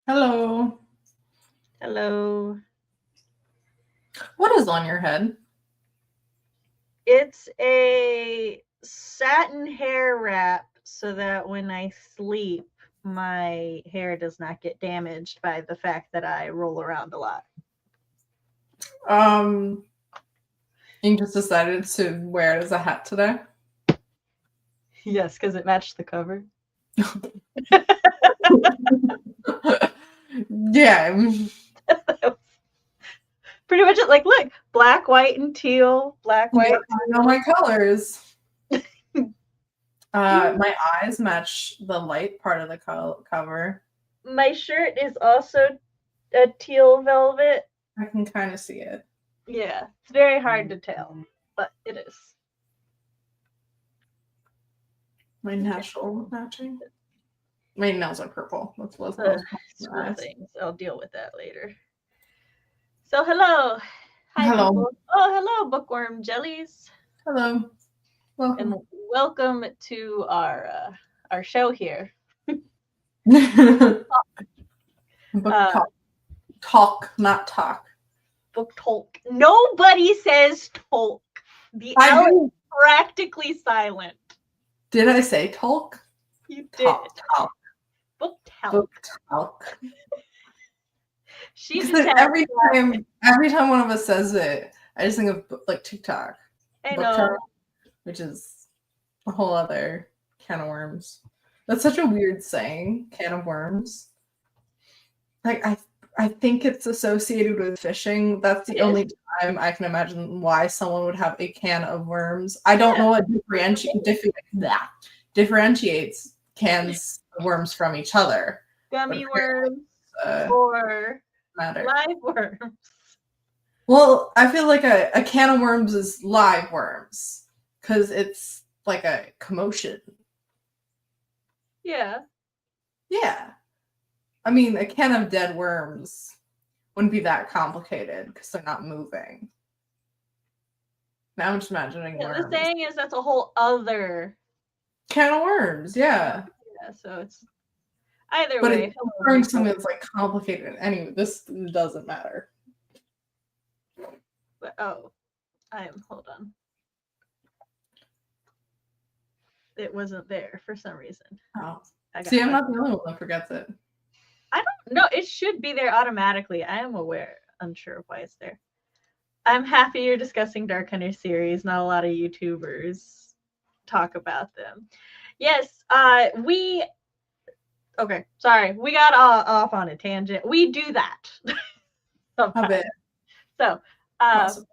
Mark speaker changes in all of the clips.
Speaker 1: Hello.
Speaker 2: Hello.
Speaker 1: What is on your head?
Speaker 2: It's a satin hair wrap so that when I sleep, my hair does not get damaged by the fact that I roll around a lot.
Speaker 1: Um, you just decided to wear it as a hat today?
Speaker 2: Yes, because it matched the cover.
Speaker 1: Yeah.
Speaker 2: Pretty much it. Like, look, black, white, and teal. Black, white,
Speaker 1: Yep, I know my colors. My eyes match the light part of the cover.
Speaker 2: My shirt is also a teal velvet.
Speaker 1: I can kind of see it.
Speaker 2: Yeah, it's very hard to tell, but it is.
Speaker 1: My natural matching. My nails are purple. That's what's
Speaker 2: School things. I'll deal with that later. So hello. Hi,
Speaker 1: Hello.
Speaker 2: people. Oh, hello, bookworm jellies.
Speaker 1: Hello. Welcome.
Speaker 2: And welcome to our show here.
Speaker 1: Book talk. Talk, not talk.
Speaker 2: Book talk. Nobody says talk. The L is practically silent.
Speaker 1: Did I say talk?
Speaker 2: You did.
Speaker 1: Talk.
Speaker 2: Book talk.
Speaker 1: Book talk.
Speaker 2: She
Speaker 1: every time one of us says it, I just think of like TikTok.
Speaker 2: I know. Talk,
Speaker 1: which is a whole other can of worms. That's such a weird saying, can of worms. Like I think it's associated with fishing. That's the only time I can imagine why someone would have a can of worms. I don't know what differentiates cans of worms from each other.
Speaker 2: Gummy worms or live worms.
Speaker 1: Well, I feel like a can of worms is live worms because it's like a commotion.
Speaker 2: Yeah.
Speaker 1: Yeah. I mean, a can of dead worms wouldn't be that complicated because they're not moving. Now I'm just imagining worms.
Speaker 2: The saying is that's a whole other
Speaker 1: can of worms, yeah.
Speaker 2: Yeah, so it's either way.
Speaker 1: But it's something that's like complicated. Anyway, this doesn't matter.
Speaker 2: But hold on. It wasn't there for some reason.
Speaker 1: Oh. See, I'm not the only one that forgets it.
Speaker 2: I don't know. It should be there automatically. I am unsure of why it's there. I'm happy you're discussing Dark Hunter series. Not a lot of YouTubers talk about them. Yes, okay, sorry. We got off on a tangent. We do that.
Speaker 1: A bit.
Speaker 2: So, awesome.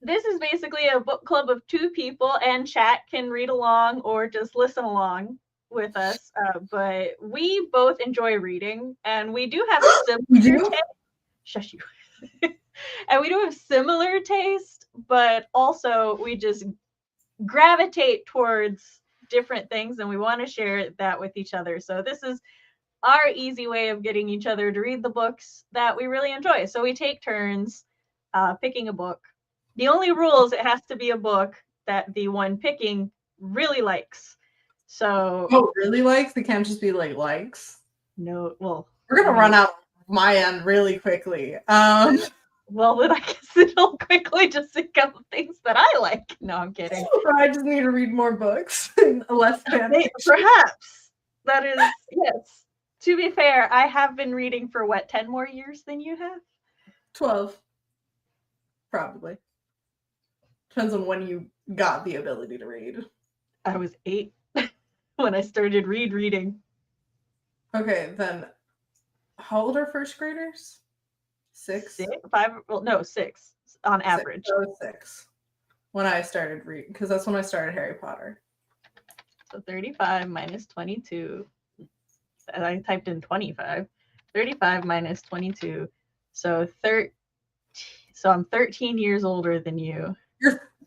Speaker 2: This is basically a book club of two people, and chat can read along or just listen along with us. But we both enjoy reading, and we do have similar taste. Shush you. And we do have similar taste, but also we just gravitate towards different things, and we want to share that with each other. So this is our easy way of getting each other to read the books that we really enjoy. So we take turns picking a book. The only rule is it has to be a book that the one picking really likes. So
Speaker 1: really likes? It can't just be like likes.
Speaker 2: No, well,
Speaker 1: we're gonna run out of my end really quickly.
Speaker 2: Well, then I guess it'll quickly just think of things that I like. No, I'm kidding.
Speaker 1: I just need to read more books. Less than
Speaker 2: perhaps. That is, yes. To be fair, I have been reading for 10 more years than you have?
Speaker 1: 12. Probably. Depends on when you got the ability to read.
Speaker 2: I was 8 when I started reading.
Speaker 1: Okay, then how old are first graders? 6?
Speaker 2: 5? Well, no, 6 on average.
Speaker 1: 6. When I started reading, because that's when I started Harry Potter.
Speaker 2: So 35 minus 22. I typed in 25. 35 minus 22. So I'm 13 years older than you.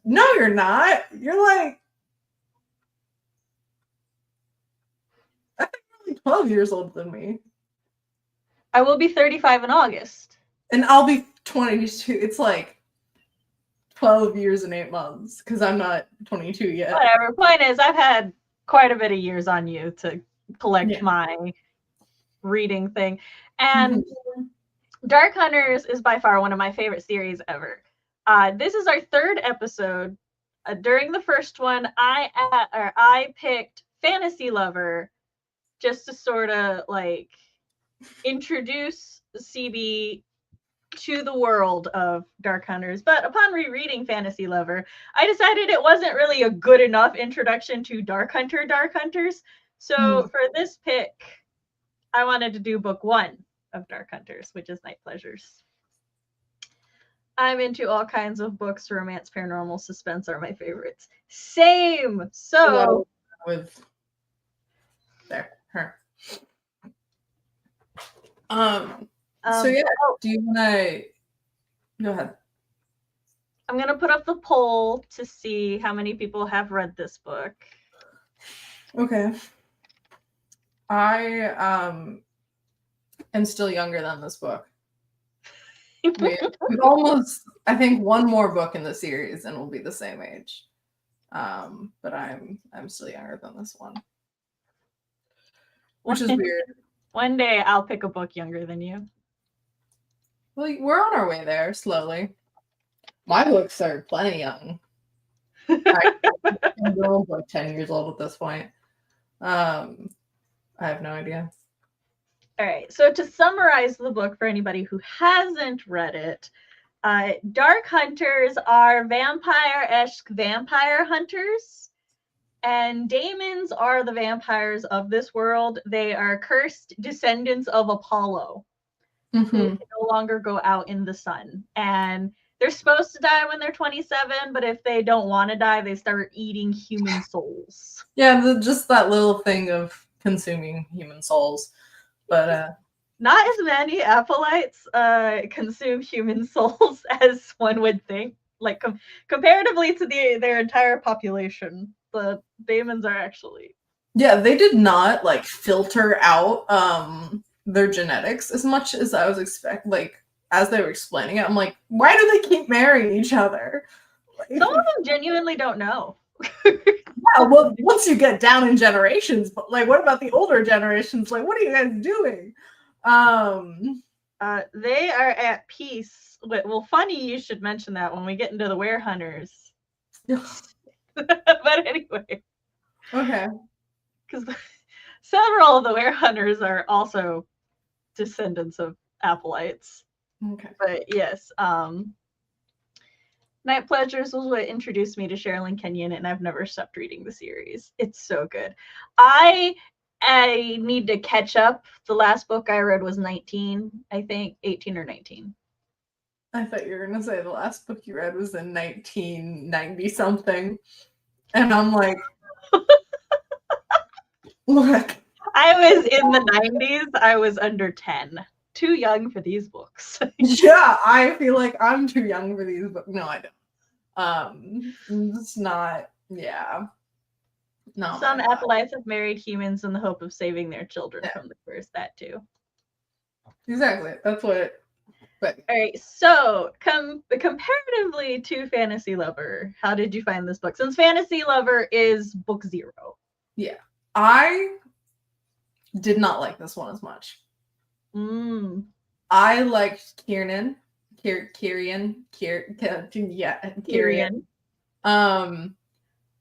Speaker 1: No, you're not. You're like, I think you're like 12 years older than me.
Speaker 2: I will be 35 in August.
Speaker 1: And I'll be 22. It's like 12 years and 8 months because I'm not 22 yet.
Speaker 2: Whatever. Point is, I've had quite a bit of years on you to collect my reading thing. And Dark Hunters is by far one of my favorite series ever. This is our third episode. During the first one, I picked Fantasy Lover just to sort of like introduce CB to the world of Dark Hunters. But upon rereading Fantasy Lover, I decided it wasn't really a good enough introduction to Dark Hunters. So for this pick, I wanted to do book 1 of Dark Hunters, which is Night Pleasures. I'm into all kinds of books. Romance, paranormal, suspense are my favorites. Same. So
Speaker 1: with her. So yeah, do you want to go ahead?
Speaker 2: I'm gonna put up the poll to see how many people have read this book.
Speaker 1: Okay. I am still younger than this book. We've almost, I think, one more book in the series and we'll be the same age. But I'm still younger than this one. Which is weird.
Speaker 2: One day I'll pick a book younger than you.
Speaker 1: Well, we're on our way there slowly. My books are plenty young. I'm like 10 years old at this point. I have no idea.
Speaker 2: All right. So to summarize the book for anybody who hasn't read it, Dark Hunters are vampire-esque vampire hunters, and daemons are the vampires of this world. They are cursed descendants of Apollo, who can no longer go out in the sun. And they're supposed to die when they're 27, but if they don't want to die, they start eating human souls.
Speaker 1: Yeah, just that little thing of consuming human souls. But
Speaker 2: not as many Apollites consume human souls as one would think. Like comparatively to their entire population, the daemons are actually.
Speaker 1: Yeah, they did not like filter out their genetics as much as I was expecting. Like as they were explaining it, I'm like, why do they keep marrying each other? Like,
Speaker 2: some of them genuinely don't know.
Speaker 1: Yeah, well, once you get down in generations, but like, what about the older generations? Like, what are you guys doing?
Speaker 2: They are at peace. Well, funny you should mention that when we get into the Werehunters. But anyway.
Speaker 1: Okay.
Speaker 2: Because several of the Werehunters are also descendants of Apollites.
Speaker 1: Okay.
Speaker 2: But yes, Night Pleasures was what introduced me to Sherrilyn Kenyon, and I've never stopped reading the series. It's so good. I need to catch up. The last book I read was 19, I think, 18 or 19.
Speaker 1: I thought you were going to say the last book you read was in 1990 something. And I'm like, look.
Speaker 2: I was in the 90s. I was under 10. Too young for these books.
Speaker 1: Yeah, I feel like I'm too young for these books. No, I don't. It's not, yeah. No.
Speaker 2: Some Apollites have married humans in the hope of saving their children from the curse. That too.
Speaker 1: Exactly. That's what. But
Speaker 2: all right. So, comparatively to Fantasy Lover, how did you find this book? Since Fantasy Lover is book 0.
Speaker 1: Yeah, I did not like this one as much. I liked Kieran.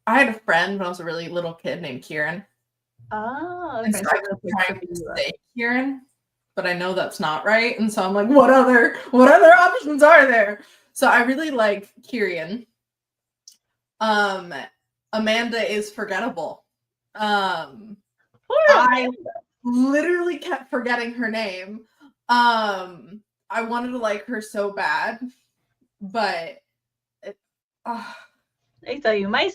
Speaker 1: I had a friend when I was a really little kid named Kieran.
Speaker 2: Oh, okay.
Speaker 1: And so I was trying to say Kieran, but I know that's not right. And so I'm like, what other options are there? So I really like Kieran. Amanda is forgettable. I literally kept forgetting her name. I wanted to like her so bad, but
Speaker 2: I tell you, my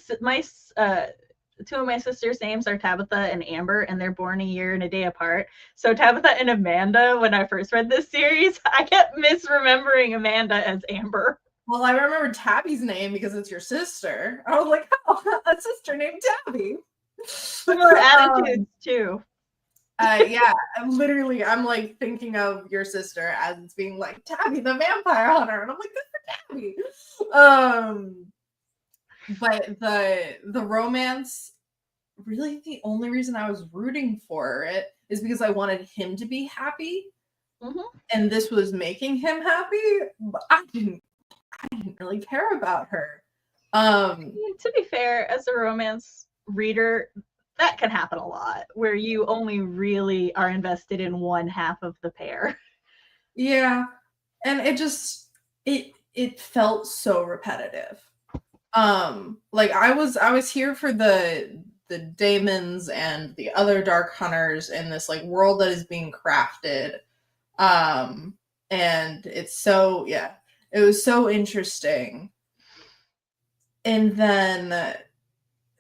Speaker 2: two of my sisters' names are Tabitha and Amber, and they're born a year and a day apart. So Tabitha and Amanda, when I first read this series, I kept misremembering Amanda as Amber.
Speaker 1: Well, I remember Tabby's name because it's your sister. I was like, oh, a sister named Tabby.
Speaker 2: Similar attitudes too.
Speaker 1: Yeah, I'm like thinking of your sister as being like Tabby the vampire hunter, and I'm like, good for Tabby. But the romance really the only reason I was rooting for it is because I wanted him to be happy. And this was making him happy, but I didn't really care about her.
Speaker 2: To be fair, as a romance reader, that can happen a lot, where you only really are invested in one half of the pair.
Speaker 1: Yeah, and it felt so repetitive. Like I was here for the daemons and the other dark hunters in this like world that is being crafted. And it's so, yeah, it was so interesting. And then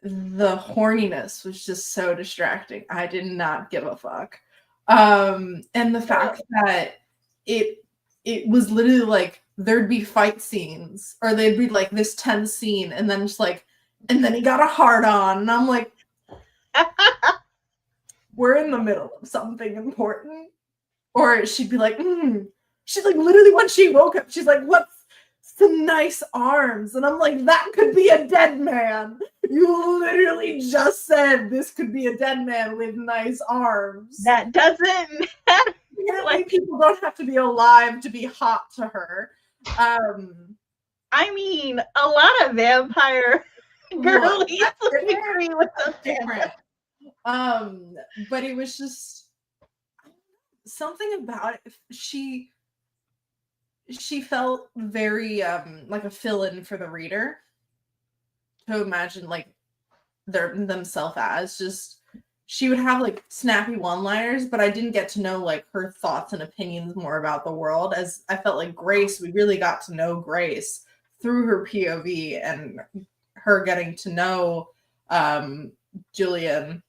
Speaker 1: the horniness was just so distracting. I did not give a fuck. And the fact that it was literally like there'd be fight scenes or they'd be like this tense scene and then just like, and then he got a hard on and I'm like, we're in the middle of something important. Or she'd be like, she's like literally when she woke up, she's like, what's some nice arms? And I'm like, that could be a dead man. You literally just said this could be a dead man with nice arms.
Speaker 2: That doesn't matter.
Speaker 1: Like, people don't have to be alive to be hot to her.
Speaker 2: I mean, a lot of vampire girlies agree with us.
Speaker 1: Different. But it was just something about it. She felt very like a fill-in for the reader to imagine like themselves as. Just she would have like snappy one-liners, but I didn't get to know like her thoughts and opinions more about the world. As I felt like Grace, we really got to know Grace through her POV and her getting to know Julian,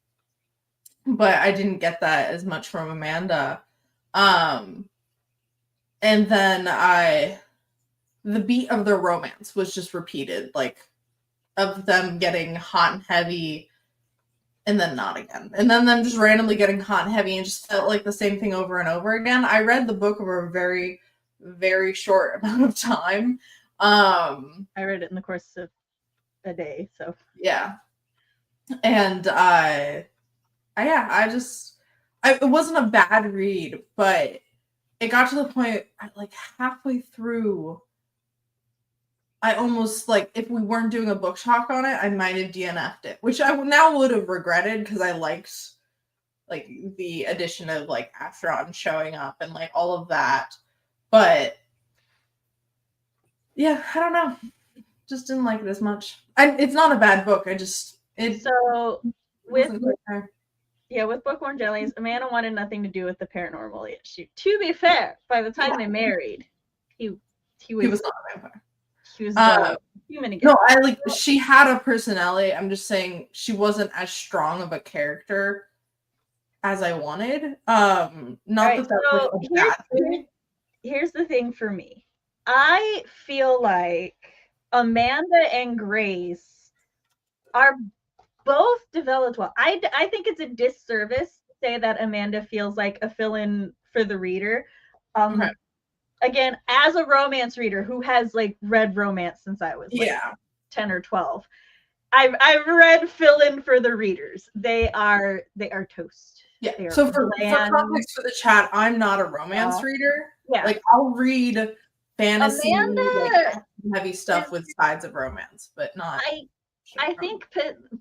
Speaker 1: but I didn't get that as much from Amanda. And then the beat of their romance was just repeated, like of them getting hot and heavy and then not again. And then them just randomly getting hot and heavy and just felt like the same thing over and over again. I read the book over a very, very short amount of time.
Speaker 2: I read it in the course of a day, so.
Speaker 1: Yeah. And it wasn't a bad read, but it got to the point like halfway through, I almost like, if we weren't doing a book talk on it, I might have DNF'd it, which I now would have regretted because I liked like the addition of like Asteron showing up and like all of that. But yeah, I don't know. Just didn't like it as much. It's not a bad book.
Speaker 2: With Bookworm Jellies, Amanda wanted nothing to do with the paranormal issue. To be fair, by the time they married, he was not a vampire. He was human again.
Speaker 1: No, she had a personality. I'm just saying she wasn't as strong of a character as I wanted.
Speaker 2: Here's the thing for me. I feel like Amanda and Grace are both developed well. I think it's a disservice to say that Amanda feels like a fill-in for the reader. Okay. Again, as a romance reader who has like read romance since I was 10 or 12, I've read fill-in for the readers. They are toast.
Speaker 1: Yeah. So for context for the chat, I'm not a romance reader. Yeah. Like I'll read fantasy, heavy stuff with sides of romance, but not.
Speaker 2: I think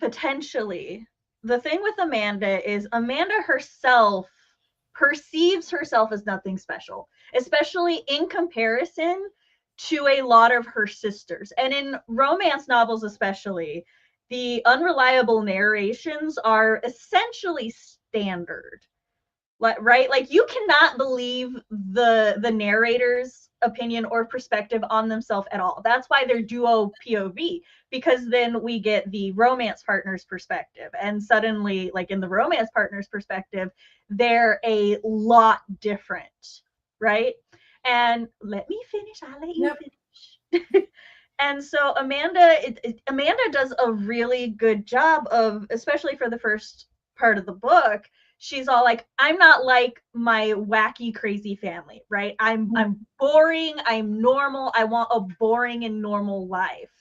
Speaker 2: potentially the thing with Amanda is Amanda herself perceives herself as nothing special, especially in comparison to a lot of her sisters. And in romance novels especially, the unreliable narrations are essentially standard. Right? Like you cannot believe the narrator's opinion or perspective on themselves at all. That's why they're duo POV, because then we get the romance partner's perspective. And suddenly, like in the romance partner's perspective, they're a lot different, right? And let me finish. I'll let you finish. And so Amanda does a really good job of, especially for the first part of the book, she's all like, I'm not like my wacky, crazy family, right? I'm boring. I'm normal. I want a boring and normal life.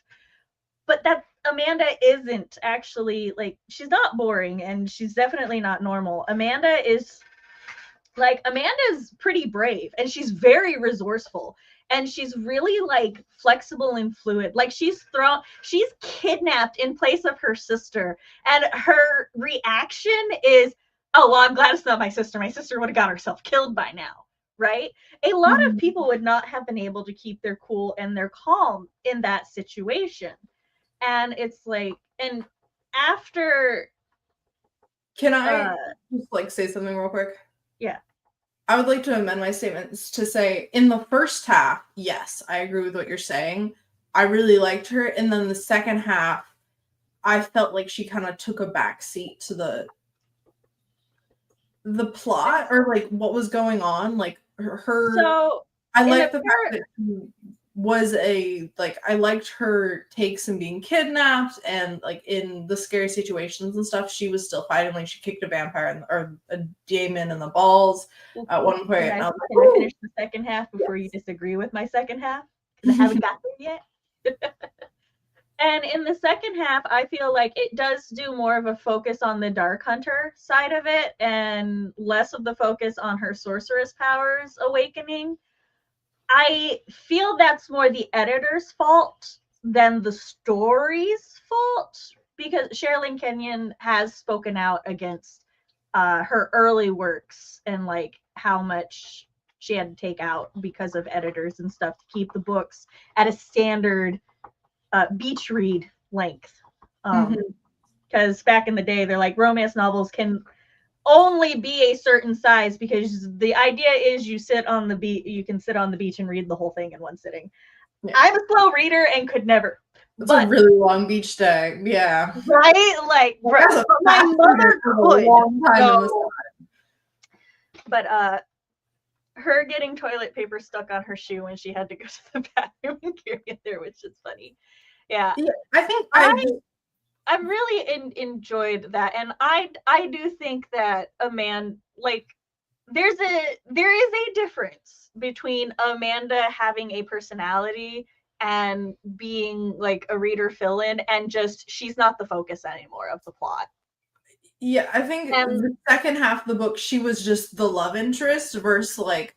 Speaker 2: But that Amanda isn't actually, like, she's not boring, and she's definitely not normal. Amanda's pretty brave, and she's very resourceful, and she's really, like, flexible and fluid. Like, she's kidnapped in place of her sister, and her reaction is, oh, well, I'm glad it's not my sister. My sister would have got herself killed by now, right? A lot of people would not have been able to keep their cool and their calm in that situation. And it's like, and after...
Speaker 1: Can I just, like, say something real quick?
Speaker 2: Yeah.
Speaker 1: I would like to amend my statements to say, in the first half, yes, I agree with what you're saying. I really liked her. And then the second half, I felt like she kind of took a backseat to the plot, or like what was going on. Like her
Speaker 2: So
Speaker 1: I like the fact that she was I liked her takes in being kidnapped, and like in the scary situations and stuff, she was still fighting. Like she kicked a vampire or a demon in the balls at one point.
Speaker 2: Can I finish the second half before you disagree with my second half? Because I haven't got there yet. And in the second half, I feel like it does do more of a focus on the Dark Hunter side of it, and less of the focus on her sorceress powers awakening. I feel that's more the editor's fault than the story's fault, because Sherrilyn Kenyon has spoken out against her early works and like how much she had to take out because of editors and stuff to keep the books at a standard beach read length. Because back in the day, they're like, romance novels can only be a certain size, because the idea is you sit on the beach, you can sit on the beach and read the whole thing in one sitting. Yeah. I'm a slow reader and could never.
Speaker 1: It's a really long beach day. Yeah.
Speaker 2: Right? Like, my mother could. But her getting toilet paper stuck on her shoe when she had to go to the bathroom and carry it there, which is funny. Yeah.
Speaker 1: I think
Speaker 2: I really enjoyed that, and I do think that there is a difference between Amanda having a personality and being like a reader fill-in, and just she's not the focus anymore of the plot.
Speaker 1: Yeah, I think the second half of the book, she was just the love interest versus like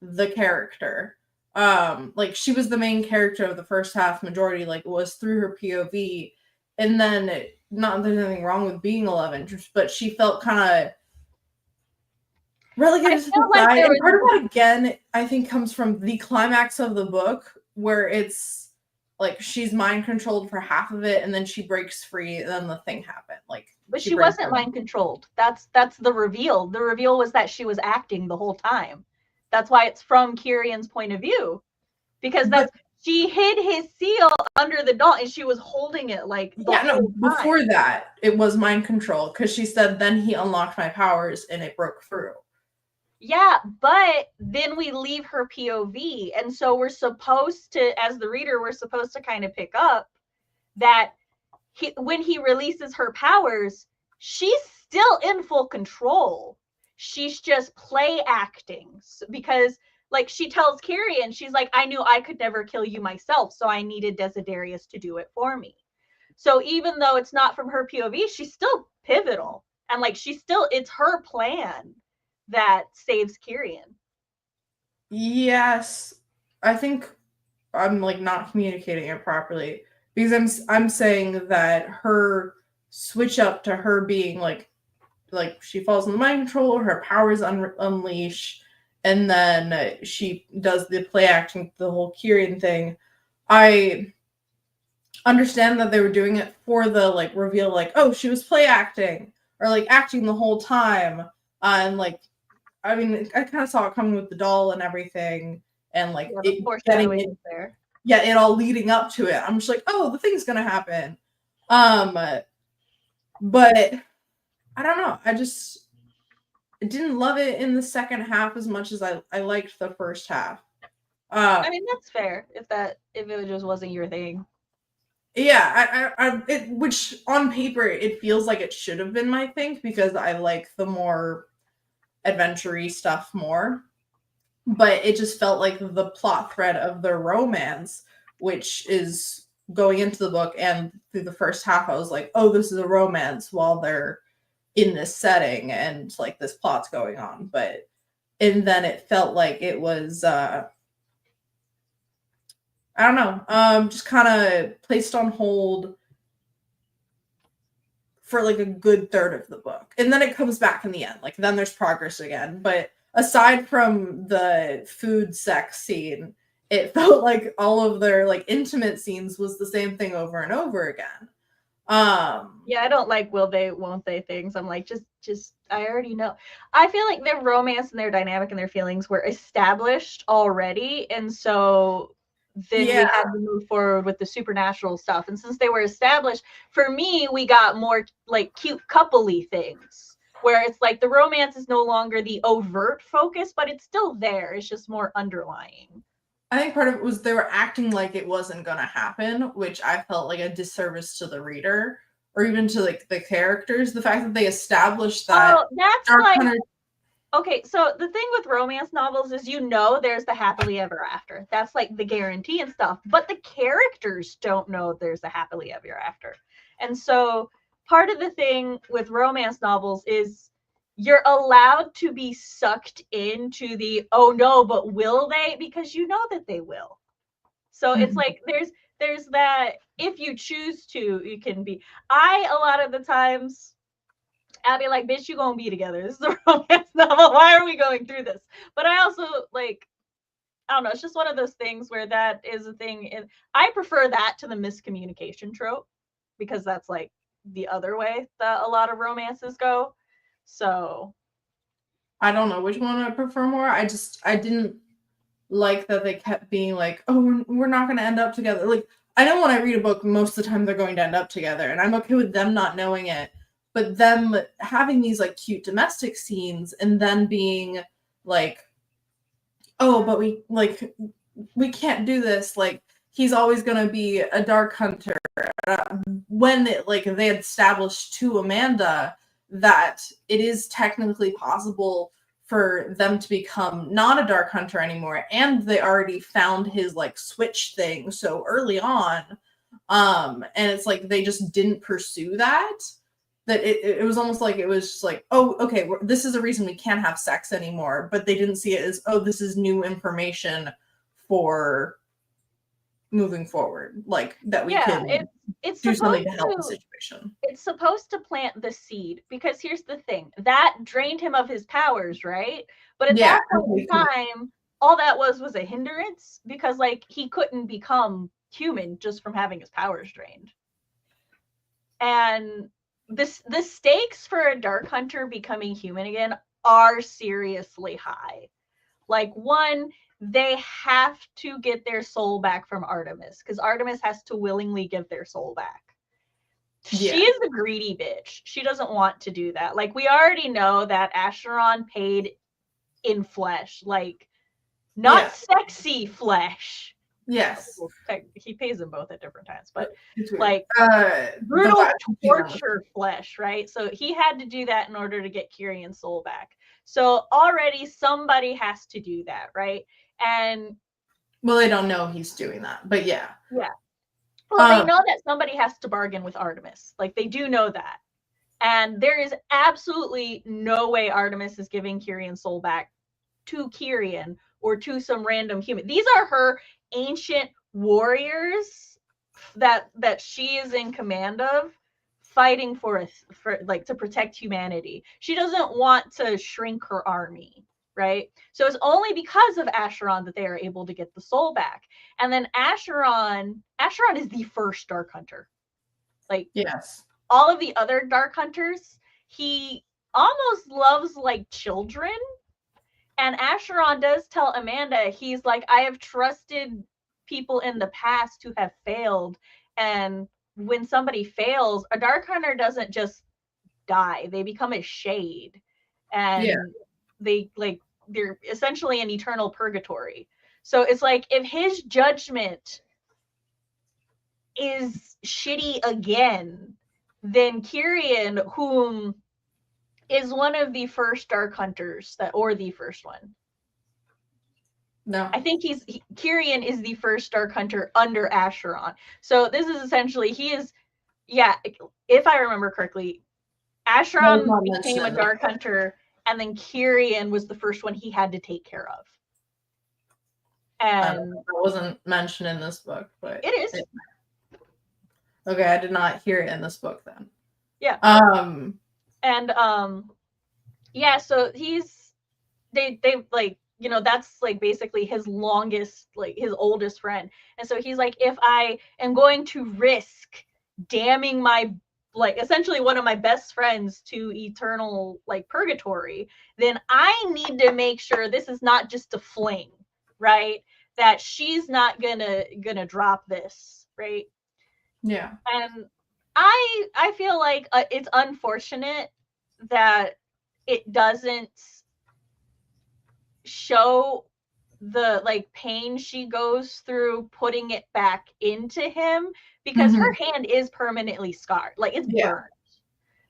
Speaker 1: the character. Like she was the main character of the first half majority, like it was through her POV. And then, not that there's anything wrong with being a love interest, but she felt kind of relegated to the side. And part of that, again, I think comes from the climax of the book, where it's like she's mind controlled for half of it, and then she breaks free, and then the thing happened.
Speaker 2: But she wasn't mind controlled. That's the reveal. The reveal was that she was acting the whole time. That's why it's from Kyrion's point of view, because she hid his seal under the doll, and she was holding it like the whole time.
Speaker 1: Before that, it was mind control, because she said, then he unlocked my powers and it broke through.
Speaker 2: Yeah, but then we leave her POV, and so we're supposed to, as the reader, we're supposed to kind of pick up that when he releases her powers, she's still in full control. She's just play acting, because like she tells Kyrien, she's like, I knew I could never kill you myself, so I needed Desiderius to do it for me. So even though it's not from her POV, she's still pivotal, and like it's her plan that saves Kyrien.
Speaker 1: Yes, I think I'm like not communicating it properly, because I'm saying that her switch up to her being like she falls in the mind control, her powers unleash, and then she does the play acting, the whole Kyrien thing. I understand that they were doing it for the like reveal, like, oh, she was play acting or like acting the whole time, and like, I mean, I kind of saw it coming with the doll and everything, and like it getting it there. Yeah, it all leading up to it. I'm just like, oh, the thing's gonna happen. But I don't know. I didn't love it in the second half as much as I liked the first half.
Speaker 2: I mean, that's fair if it just wasn't your thing.
Speaker 1: Yeah, which on paper it feels like it should have been my thing, because I like the more adventure-y stuff more. But it just felt like the plot thread of their romance, which is going into the book and through the first half, I was like, oh, this is a romance while they're in this setting and like this plot's going on. And then it felt like it was, I don't know, just kind of placed on hold for like a good third of the book. And then it comes back in the end. Like then there's progress again. But aside from the food sex scene, it felt like all of their like intimate scenes was the same thing over and over again.
Speaker 2: Yeah, I don't like will they, won't they things. I'm like, just I already know. I feel like their romance and their dynamic and their feelings were established already, and so then we had to move forward with the supernatural stuff. And since they were established, for me, we got more like cute coupley things where it's like the romance is no longer the overt focus, but it's still there. It's just more underlying.
Speaker 1: I think part of it was they were acting like it wasn't going to happen, which I felt like a disservice to the reader or even to like the characters. The fact that they established that.
Speaker 2: Oh, that's like, okay, so the thing with romance novels is, you know, there's the happily ever after. That's like the guarantee and stuff, but the characters don't know there's a happily ever after. And so part of the thing with romance novels is you're allowed to be sucked into the, oh no, but will they? Because you know that they will. So it's like there's that, if you choose to, you can be. A lot of the times I'll be like, bitch, you gonna be together. This is a romance novel. Why are we going through this? But I also like, I don't know, it's just one of those things where that is a thing. And I prefer that to the miscommunication trope, because that's like the other way that a lot of romances go. So
Speaker 1: I don't know which one I prefer more. I didn't like that they kept being like, oh, we're not going to end up together. Like, I know when I read a book, most of the time they're going to end up together, and I'm okay with them not knowing it. But them having these like cute domestic scenes and then being like, oh, but we can't do this. Like, he's always going to be a dark hunter. When it, like they had established to Amanda that it is technically possible for them to become not a dark hunter anymore, and they already found his like switch thing so early on, and it's like they just didn't pursue that it was almost like it was just like, oh, okay, this is a reason we can't have sex anymore, but they didn't see it as, oh, this is new information for moving forward, like that we can
Speaker 2: it's
Speaker 1: do something to help the situation.
Speaker 2: It's supposed to plant the seed, because here's the thing, that drained him of his powers, right? But at that point in time, all that was a hindrance, because like he couldn't become human just from having his powers drained. And the stakes for a dark hunter becoming human again are seriously high. Like, one, they have to get their soul back from Artemis, because Artemis has to willingly give their soul back. Yeah. She is a greedy bitch. She doesn't want to do that. Like, we already know that Acheron paid in flesh, like not sexy flesh.
Speaker 1: Yes.
Speaker 2: He pays them both at different times, but like brutal torture flesh, right? So he had to do that in order to get Kyrion's soul back. So already somebody has to do that, right? And
Speaker 1: well, they don't know he's doing that, but yeah.
Speaker 2: Well, they know that somebody has to bargain with Artemis. Like, they do know that. And there is absolutely no way Artemis is giving Kyrion's soul back to Kyrion or to some random human. These are her ancient warriors that she is in command of, fighting for like to protect humanity. She doesn't want to shrink her army, right? So it's only because of Acheron that they are able to get the soul back. And then Acheron is the first dark hunter. Like, yes, all of the other dark hunters, he almost loves like children. And Acheron does tell Amanda, he's like, I have trusted people in the past who have failed. And when somebody fails, a dark hunter doesn't just die. They become a shade. And they're essentially an eternal purgatory. So it's like, if his judgment is shitty again, then Kyrion, whom is one of the first dark hunters or the first one.
Speaker 1: No.
Speaker 2: I think Kyrian is the first Dark Hunter under Acheron. So this is essentially, he is, yeah, if I remember correctly, Acheron became a Dark Hunter, and then Kyrian was the first one he had to take care of. And
Speaker 1: that wasn't mentioned in this book, but
Speaker 2: it is.
Speaker 1: Okay, I did not hear it in this book then.
Speaker 2: Yeah. Yeah, so they like, you know, that's like basically his longest, like his oldest friend. And so he's like, if I am going to risk damning my, like, essentially one of my best friends to eternal, like, purgatory, then I need to make sure this is not just a fling, right? That she's not gonna drop this, right?
Speaker 1: Yeah.
Speaker 2: And I feel like it's unfortunate that it doesn't show the, like, pain she goes through putting it back into him, because her hand is permanently scarred, like it's burned.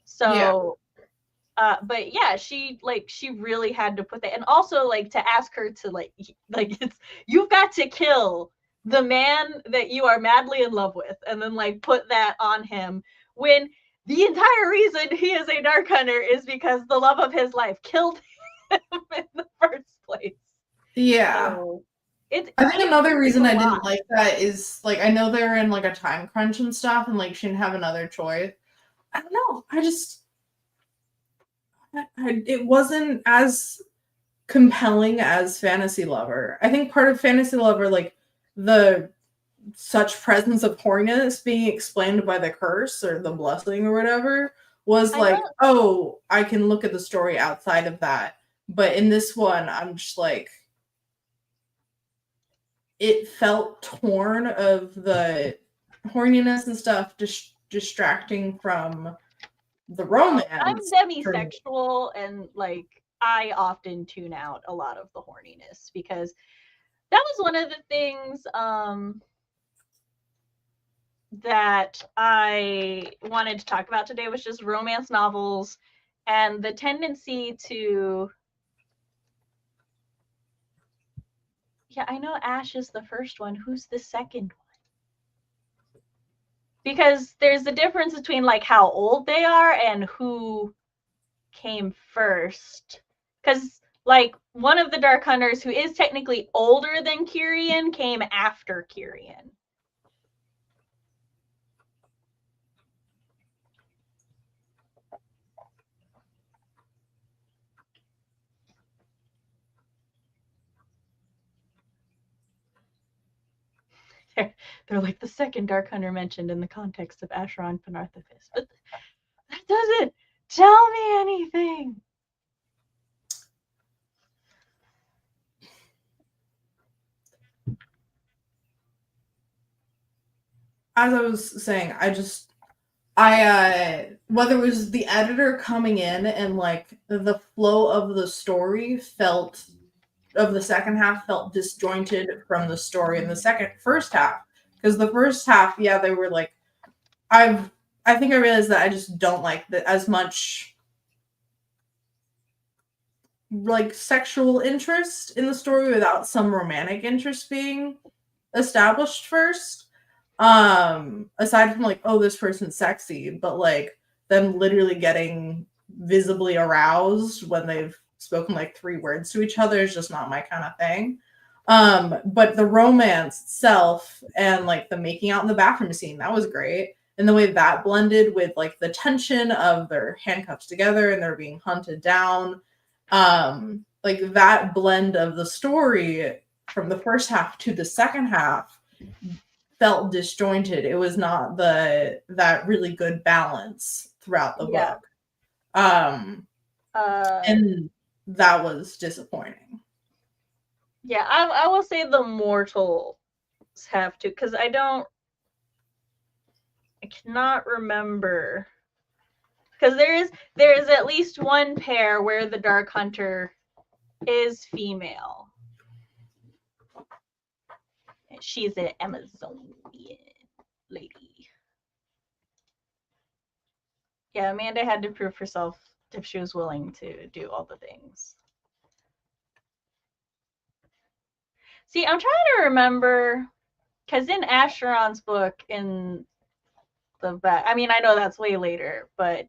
Speaker 2: So but yeah, she really had to put that, and also like to ask her to like it's, you've got to kill the man that you are madly in love with, and then like put that on him, when the entire reason he is a Dark Hunter is because the love of his life killed him in the first place.
Speaker 1: Yeah.
Speaker 2: So
Speaker 1: I think another reason I didn't like that is, like, I know they're in like a time crunch and stuff, and like she didn't have another choice. I don't know. It wasn't as compelling as Fantasy Lover. I think part of Fantasy Lover, like the such presence of horniness being explained by the curse or the blessing or whatever, was like, oh, I can look at the story outside of that. But in this one, I'm just like, it felt torn of the horniness and stuff, distracting from the romance.
Speaker 2: I'm demisexual, and like I often tune out a lot of the horniness, because that was one of the things that I wanted to talk about today, was just romance novels and the tendency to, yeah, I know Ash is the first one. Who's the second one? Because there's a difference between like how old they are and who came first. Because like one of the Dark Hunters, who is technically older than Kyrian, came after Kyrian. They're like the second Dark Hunter mentioned in the context of Acheron Penarthapis. But that doesn't tell me anything.
Speaker 1: As I was saying, whether it was the editor coming in and like the flow of the story of the second half felt disjointed from the story in the first half. Because the first half, yeah, they were like, I think I realized that I just don't like that as much, like, sexual interest in the story without some romantic interest being established first. Aside from like, oh, this person's sexy, but like them literally getting visibly aroused when they've spoken like 3 words to each other is just not my kind of thing. But the romance itself and like the making out in the bathroom scene, that was great. And the way that blended with like the tension of their handcuffs together and they're being hunted down. Like that blend of the story from the first half to the second half felt disjointed. It was not that really good balance throughout the book. And that was disappointing.
Speaker 2: Yeah, I will say the mortals have to, because I cannot remember, because there is at least one pair where the Dark Hunter is female. She's an Amazonian lady. Yeah, Amanda had to prove herself if she was willing to do all the things. See, I'm trying to remember, because in Acheron's book, in the back, I mean, I know that's way later, but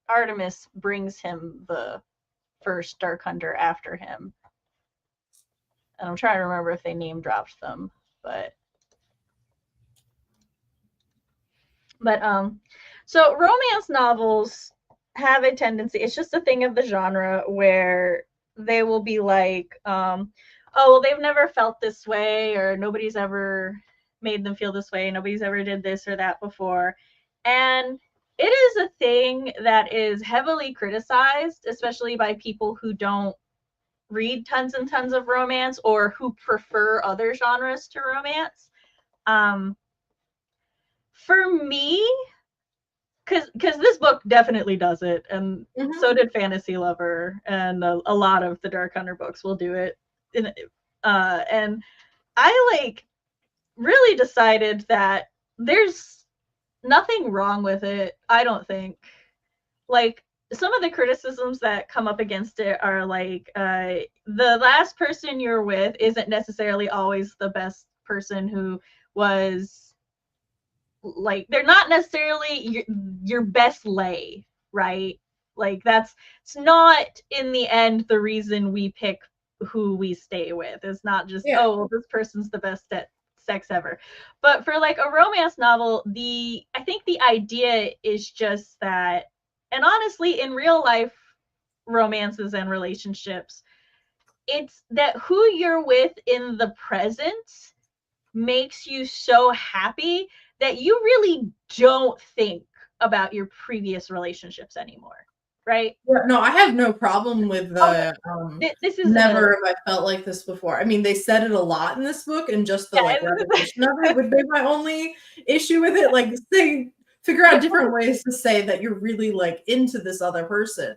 Speaker 2: Artemis brings him the first Dark Hunter after him. And I'm trying to remember if they name dropped them, but so romance novels have a tendency, it's just a thing of the genre where they will be like, oh, well, they've never felt this way, or nobody's ever made them feel this way, nobody's ever did this or that before. And it is a thing that is heavily criticized, especially by people who don't read tons and tons of romance or who prefer other genres to romance. For me, because this book definitely does it, and so did Fantasy Lover, and a lot of the Dark Hunter books will do it. And I like really decided that there's nothing wrong with it. I don't think. Like, some of the criticisms that come up against it are like, the last person you're with isn't necessarily always the best person who was, like, they're not necessarily your best lay, right? Like, it's not in the end the reason we pick who we stay with. It's not just, oh, well, this person's the best at sex ever. But for like a romance novel, I think the idea is just that, and honestly, in real life romances and relationships, it's that who you're with in the present makes you so happy that you really don't think about your previous relationships anymore, right?
Speaker 1: Yeah, no, I have no problem with the
Speaker 2: this is
Speaker 1: never have I felt like this before. I mean, they said it a lot in this book, and just the like repetition of it would be my only issue with it. Like, figure out different ways to say that you're really like into this other person.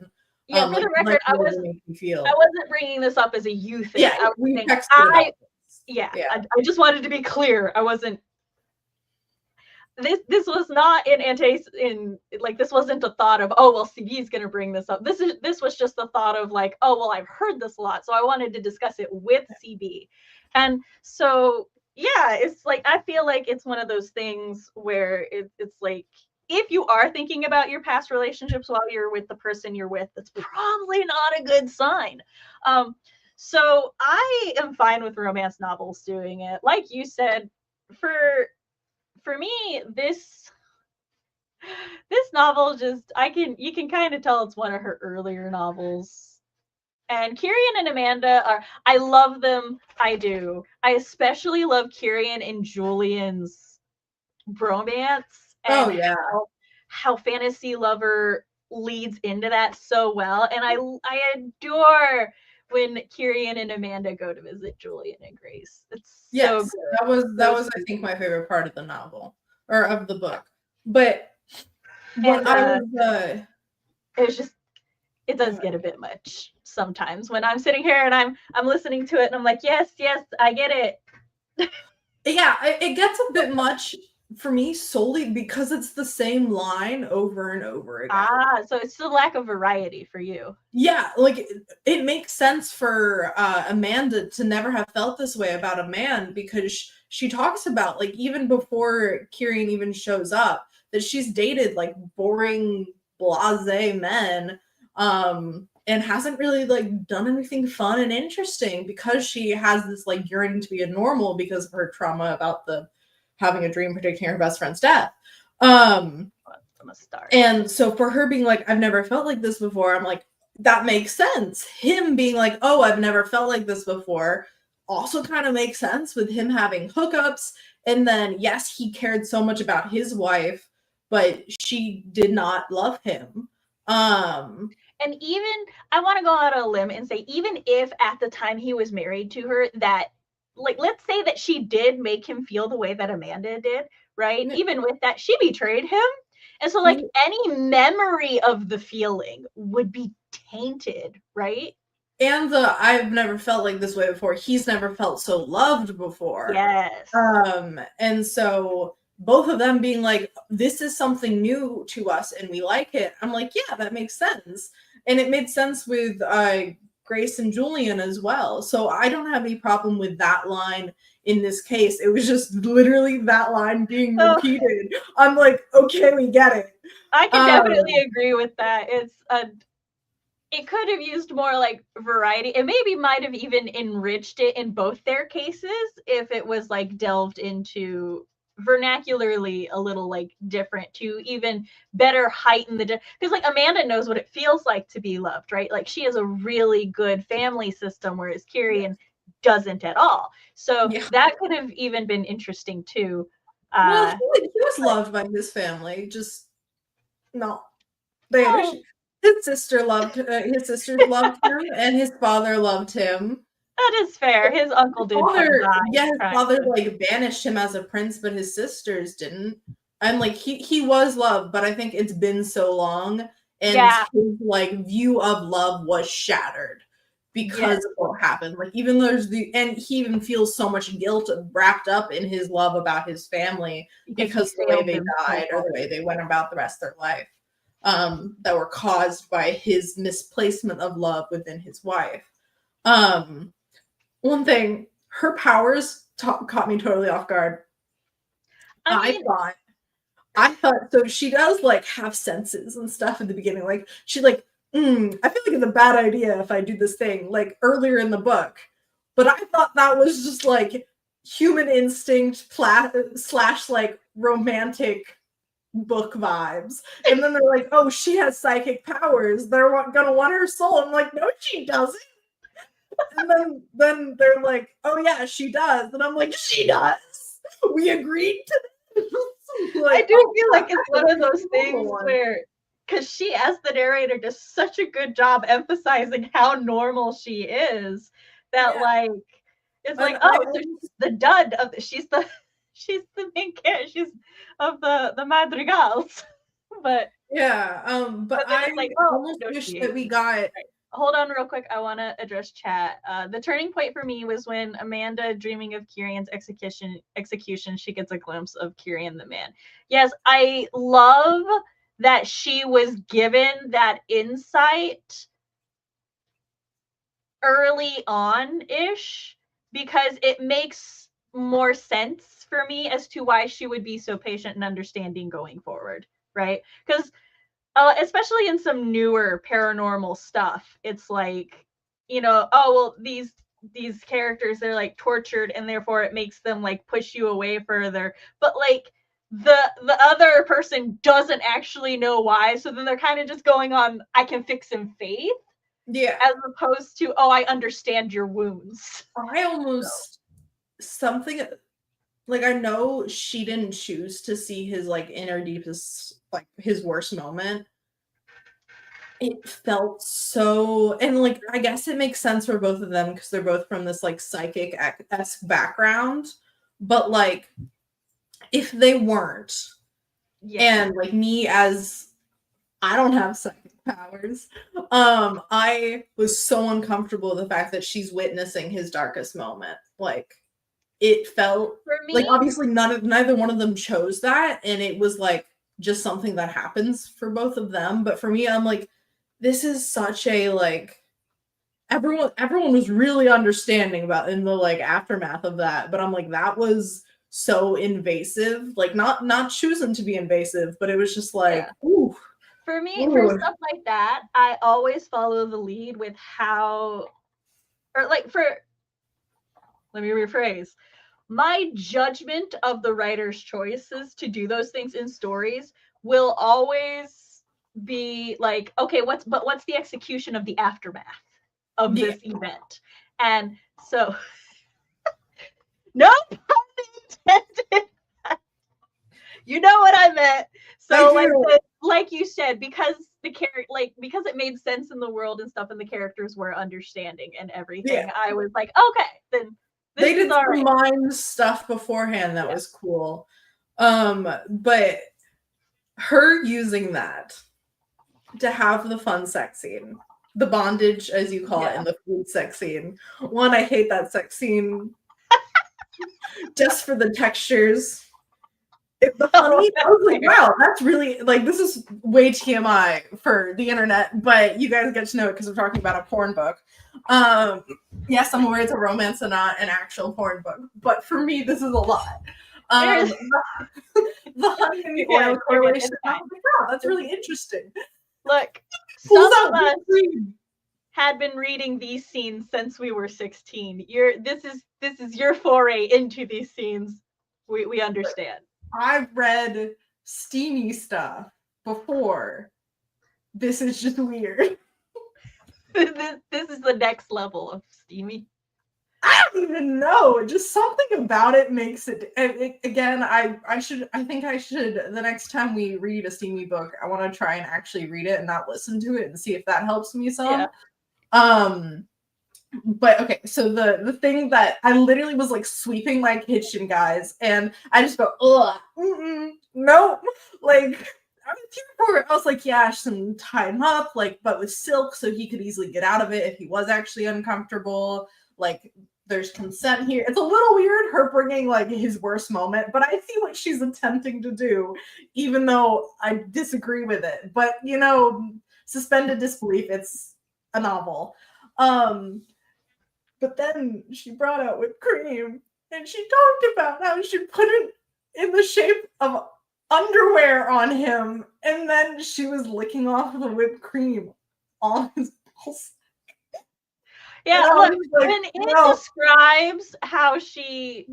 Speaker 2: Yeah, for the record, I wasn't bringing this up as a you thing.
Speaker 1: Yeah, we texted about this.
Speaker 2: I just wanted to be clear. I wasn't. This was not this wasn't a thought of, oh, well, CB's gonna bring this up. This was just the thought of like, oh, well, I've heard this a lot, so I wanted to discuss it with CB. And so yeah, it's like, I feel like it's one of those things where it's like, if you are thinking about your past relationships while you're with the person you're with, that's probably not a good sign. So I am fine with romance novels doing it. Like you said, for me, this novel just, you can kind of tell it's one of her earlier novels. And Kyrian and Amanda I love them. I do. I especially love Kyrian and Julian's bromance. And how Fantasy Lover leads into that so well. And I adore when Kyrian and Amanda go to visit Julian and Grace. It's so good.
Speaker 1: That was I think my favorite part of the novel or of the book. But what
Speaker 2: it was just, it does get a bit much sometimes when I'm sitting here and I'm listening to it and I'm like, yes, I get it.
Speaker 1: Yeah, it gets a bit much for me solely because it's the same line over and over again.
Speaker 2: So it's the lack of variety for you.
Speaker 1: Yeah, like it makes sense for Amanda to never have felt this way about a man, because she talks about, like, even before Kyrian even shows up, that she's dated like boring, blasé men, and hasn't really like done anything fun and interesting because she has this like yearning to be a normal because of her trauma about having a dream predicting her best friend's death. And so for her being like, I've never felt like this before, I'm like, that makes sense. Him being like, oh, I've never felt like this before, also kind of makes sense with him having hookups. And then, yes, he cared so much about his wife, but she did not love him.
Speaker 2: And even, I want to go out on a limb and say, even if at the time he was married to her, that, like, let's say that she did make him feel the way that Amanda did, right? Yeah. Even with that, she betrayed him. And so, like, any memory of the feeling would be tainted, right?
Speaker 1: And I've never felt like this way before. He's never felt so loved before.
Speaker 2: Yes.
Speaker 1: And so both of them being like, this is something new to us and we like it. I'm like, yeah, that makes sense. And it made sense with Grace and Julian as well. So I don't have any problem with that line in this case. It was just literally that line being repeated. I'm like, okay, we get it.
Speaker 2: I can definitely agree with that. It could have used more like variety. It maybe might have even enriched it in both their cases if it was like delved into vernacularly a little like different to even better heighten the because like Amanda knows what it feels like to be loved, right? Like she has a really good family system, whereas Kieran doesn't at all. So that could have even been interesting too.
Speaker 1: Well, he was loved by his family, just no. His sisters loved him, and his father loved him.
Speaker 2: That is fair. His uncle did.
Speaker 1: His father like banished him as a prince, but his sisters didn't. And like he was loved, but I think it's been so long, and his like view of love was shattered because of what happened. Like even there's and he even feels so much guilt wrapped up in his love about his family because the way they died or the way they went about the rest of their life. That were caused by his misplacement of love within his wife. One thing, her powers caught me totally off guard. I thought so. She does like have senses and stuff in the beginning. Like she's like, I feel like it's a bad idea if I do this thing. Like earlier in the book, but I thought that was just like human instinct slash like romantic book vibes. And then they're like, oh, she has psychic powers, they're gonna want her soul. I'm like, no, she doesn't. And then they're like, oh yeah, she does. And I'm like, she does, we agreed to this.
Speaker 2: Like, I do feel like it's one of those things where because she as the narrator does such a good job emphasizing how normal she is that like it's like, oh, so she's the dud of she's the main character. She's of the madrigals. But
Speaker 1: but I like, almost wish that we got.
Speaker 2: Right. Hold on real quick. I want to address chat. The turning point for me was when Amanda, dreaming of Kieran's execution, she gets a glimpse of Kieran the man. Yes, I love that she was given that insight early on-ish because it makes more sense for me as to why she would be so patient and understanding going forward, right? Because especially in some newer paranormal stuff, it's like, you know, oh well, these characters, they're like tortured and therefore it makes them like push you away further, but like the other person doesn't actually know why, so then they're kind of just going on I can fix him faith, as opposed to oh I understand your wounds.
Speaker 1: I almost something like, I know she didn't choose to see his like inner deepest, like his worst moment. It felt so, and like I guess it makes sense for both of them because they're both from this like psychic-esque background, but like if they weren't, and like me as I don't have psychic powers, I was so uncomfortable with the fact that she's witnessing his darkest moment. Like it felt
Speaker 2: for me,
Speaker 1: like obviously neither one of them chose that, and it was like just something that happens for both of them. But for me, I'm like, this is such a like everyone was really understanding about in the like aftermath of that, but I'm like, that was so invasive. Like not choosing to be invasive, but it was just like, ooh.
Speaker 2: For me, for stuff like that, I always follow the lead with how, or like let me rephrase. My judgment of the writer's choices to do those things in stories will always be like, okay, what's the execution of the aftermath of this event? And so, no pun intended. You know what I meant. So like you said, because because it made sense in the world and stuff, and the characters were understanding and everything, I was like, okay, then.
Speaker 1: They did some mind stuff beforehand that was cool. But her using that to have the fun sex scene, the bondage, as you call it, in the food sex scene. One, I hate that sex scene just for the textures. The funny, I was like, wow, that's really, like, this is way TMI for the internet, but you guys get to know it because we're talking about a porn book. Yes, I'm aware it's a romance and not an actual porn book, but for me, this is a lot. The honey and the oil correlation, I was like, wow, that's really interesting.
Speaker 2: Look, some of us had been reading these scenes since we were 16. This is your foray into these scenes. We understand.
Speaker 1: I've read steamy stuff before. This is just weird.
Speaker 2: This is the next level of steamy.
Speaker 1: I don't even know. Just something about it makes it. Again, I think I should. The next time we read a steamy book, I want to try and actually read it and not listen to it and see if that helps me some. Yeah. But okay, so the thing that I literally was like sweeping my kitchen, guys, and I just go, ugh, nope. Like, I was here for it. I was like, yeah, I should tie him up, like, but with silk so he could easily get out of it if he was actually uncomfortable. Like, there's consent here. It's a little weird, her bringing like his worst moment, but I see what she's attempting to do, even though I disagree with it. But, you know, suspended disbelief, it's a novel. But then she brought out whipped cream and she talked about how she put it in the shape of underwear on him. And then she was licking off the whipped cream on his balls.
Speaker 2: Yeah, look, like, when it describes how she,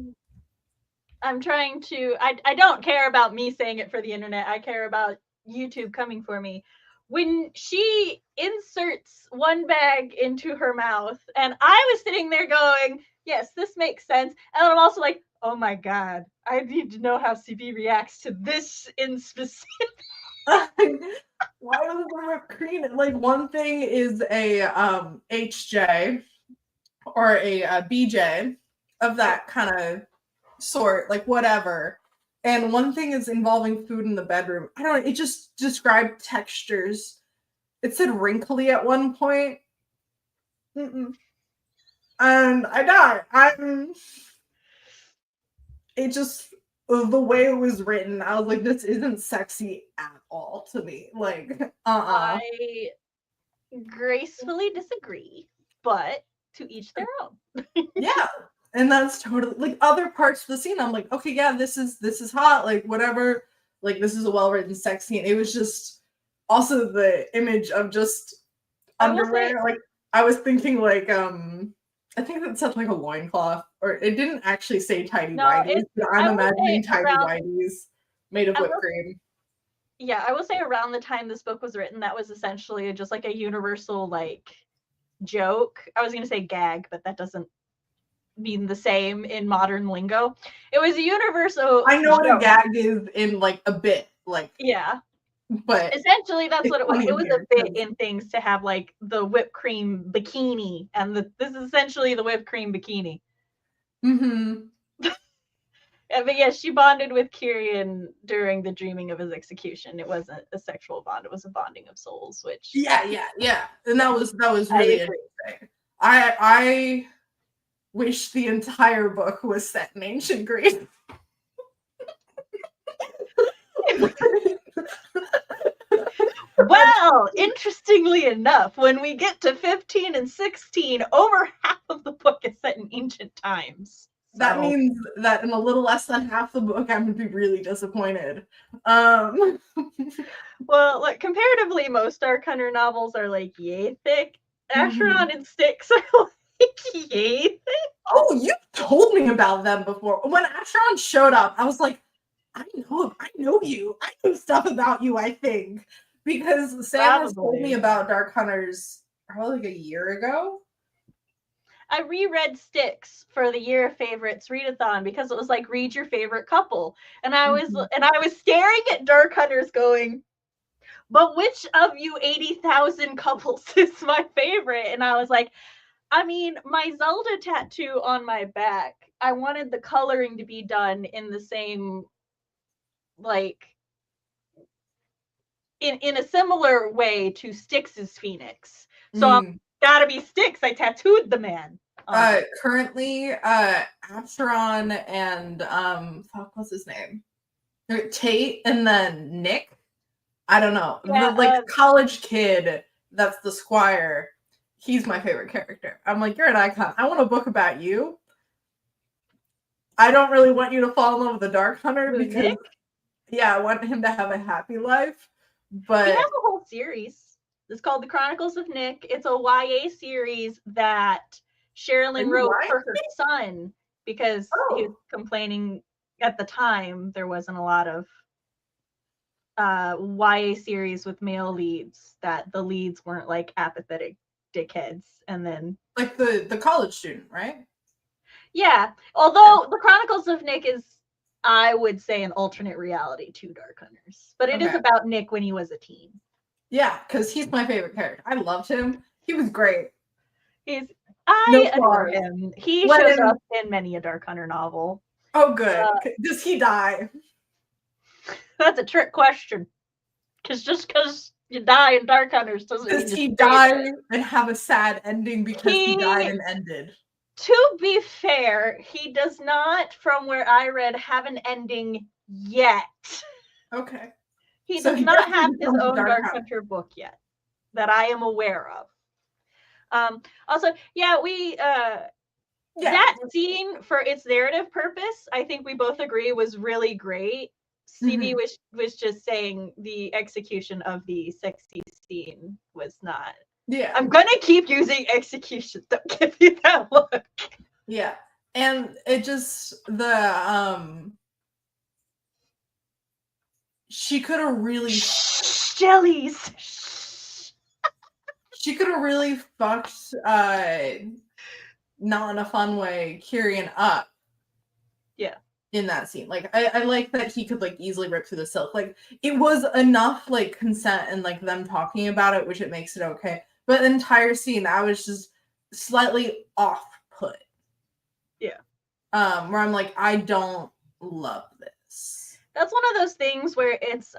Speaker 2: I'm trying to, I don't care about me saying it for the internet. I care about YouTube coming for me. When she inserts one bag into her mouth, and I was sitting there going, yes, this makes sense. And I'm also like, oh my God, I need to know how CB reacts to this in specific.
Speaker 1: Why was the whipped cream? Like, one thing is a HJ or a BJ of that kind of sort, like whatever. And one thing is involving food in the bedroom. I don't know, it just described textures. It said wrinkly at one point. And I died. It just, the way it was written, I was like, this isn't sexy at all to me. Like,
Speaker 2: I gracefully disagree, but to each their own.
Speaker 1: Yeah. And that's totally, like, other parts of the scene, I'm like, okay, yeah, this is hot, like, whatever, like, this is a well-written sex scene. It was just also the image of just underwear. Like, I was thinking, like, I think it said, like, a loincloth, or it didn't actually say tidy whities, but I'm imagining tidy whities made of whipped cream.
Speaker 2: Yeah, I will say around the time this book was written, that was essentially just, like, a universal, like, joke. I was going to say gag, but that doesn't mean the same in modern lingo. It was a universal
Speaker 1: I know what a gag is in like a bit, like,
Speaker 2: yeah,
Speaker 1: but
Speaker 2: essentially that's what it was. It was a bit in things to have like the whipped cream bikini, and this is essentially the whipped cream bikini. But yes, she bonded with Kyrian during the dreaming of his execution. It wasn't a sexual bond; it was a bonding of souls. Which
Speaker 1: yeah, and that was really interesting. I wish the entire book was set in ancient Greece.
Speaker 2: Well, interestingly enough, when we get to 15 and 16, over half of the book is set in ancient times.
Speaker 1: So. That means that in a little less than half the book, I'm going to be really disappointed. Well,
Speaker 2: like, comparatively, most Dark Hunter novels are like yay thick. Acheron and Styx are like yay thick.
Speaker 1: Oh, you told me about them before. When Acheron showed up, I was like, I know you. I know stuff about you, I think. Because Sam has told me about Dark Hunters probably like a year ago.
Speaker 2: I reread Styx for the Year of Favorites readathon because it was like, read your favorite couple. And I was staring at Dark Hunters going, but which of you 80,000 couples is my favorite? And I was like, I mean, my Zelda tattoo on my back, I wanted the coloring to be done in the same, like, in a similar way to Styx's Phoenix. So I'm gotta be Styx. I tattooed the man.
Speaker 1: Currently, Acheron and what's his name? Tate and then Nick. I don't know.
Speaker 2: Yeah,
Speaker 1: the college kid that's the squire. He's my favorite character. I'm like, you're an icon. I want a book about you. I don't really want you to fall in love with the Dark Hunter
Speaker 2: with
Speaker 1: because,
Speaker 2: Nick?
Speaker 1: yeah, I want him to have a happy life. But
Speaker 2: he has a whole series. It's called The Chronicles of Nick. It's a YA series that Sherrilyn wrote for her son because he was complaining at the time there wasn't a lot of YA series with male leads, that the leads weren't like apathetic dickheads. And then
Speaker 1: like the college student, right?
Speaker 2: Yeah. Although The Chronicles of Nick is, I would say, an alternate reality to Dark Hunters. But it is about Nick when he was a teen.
Speaker 1: Yeah, because he's my favorite character. I loved him. He was great.
Speaker 2: I adore him. He shows up in many a Dark Hunter novel.
Speaker 1: Oh, good. Does he die?
Speaker 2: That's a trick question. Because just because you die in Dark Hunters doesn't mean
Speaker 1: Does he die and have a sad ending because he died and ended?
Speaker 2: To be fair, he does not, from where I read, have an ending yet.
Speaker 1: Okay.
Speaker 2: He does not have his own Dark Hunter book yet that I am aware of. Also, that scene, for its narrative purpose, I think we both agree was really great. CB was just saying the execution of the sexy scene was not.
Speaker 1: Yeah.
Speaker 2: I'm gonna keep using execution. Don't give me that look.
Speaker 1: Yeah. And it just she could have really
Speaker 2: jellies.
Speaker 1: She could have really fucked not in a fun way Kieran up.
Speaker 2: Yeah.
Speaker 1: In that scene. Like I like that he could like easily rip through the silk. Like it was enough like consent and like them talking about it, which it makes it okay. But the entire scene, I was just slightly off put.
Speaker 2: Yeah.
Speaker 1: Where I'm like, I don't love this.
Speaker 2: That's one of those things where it's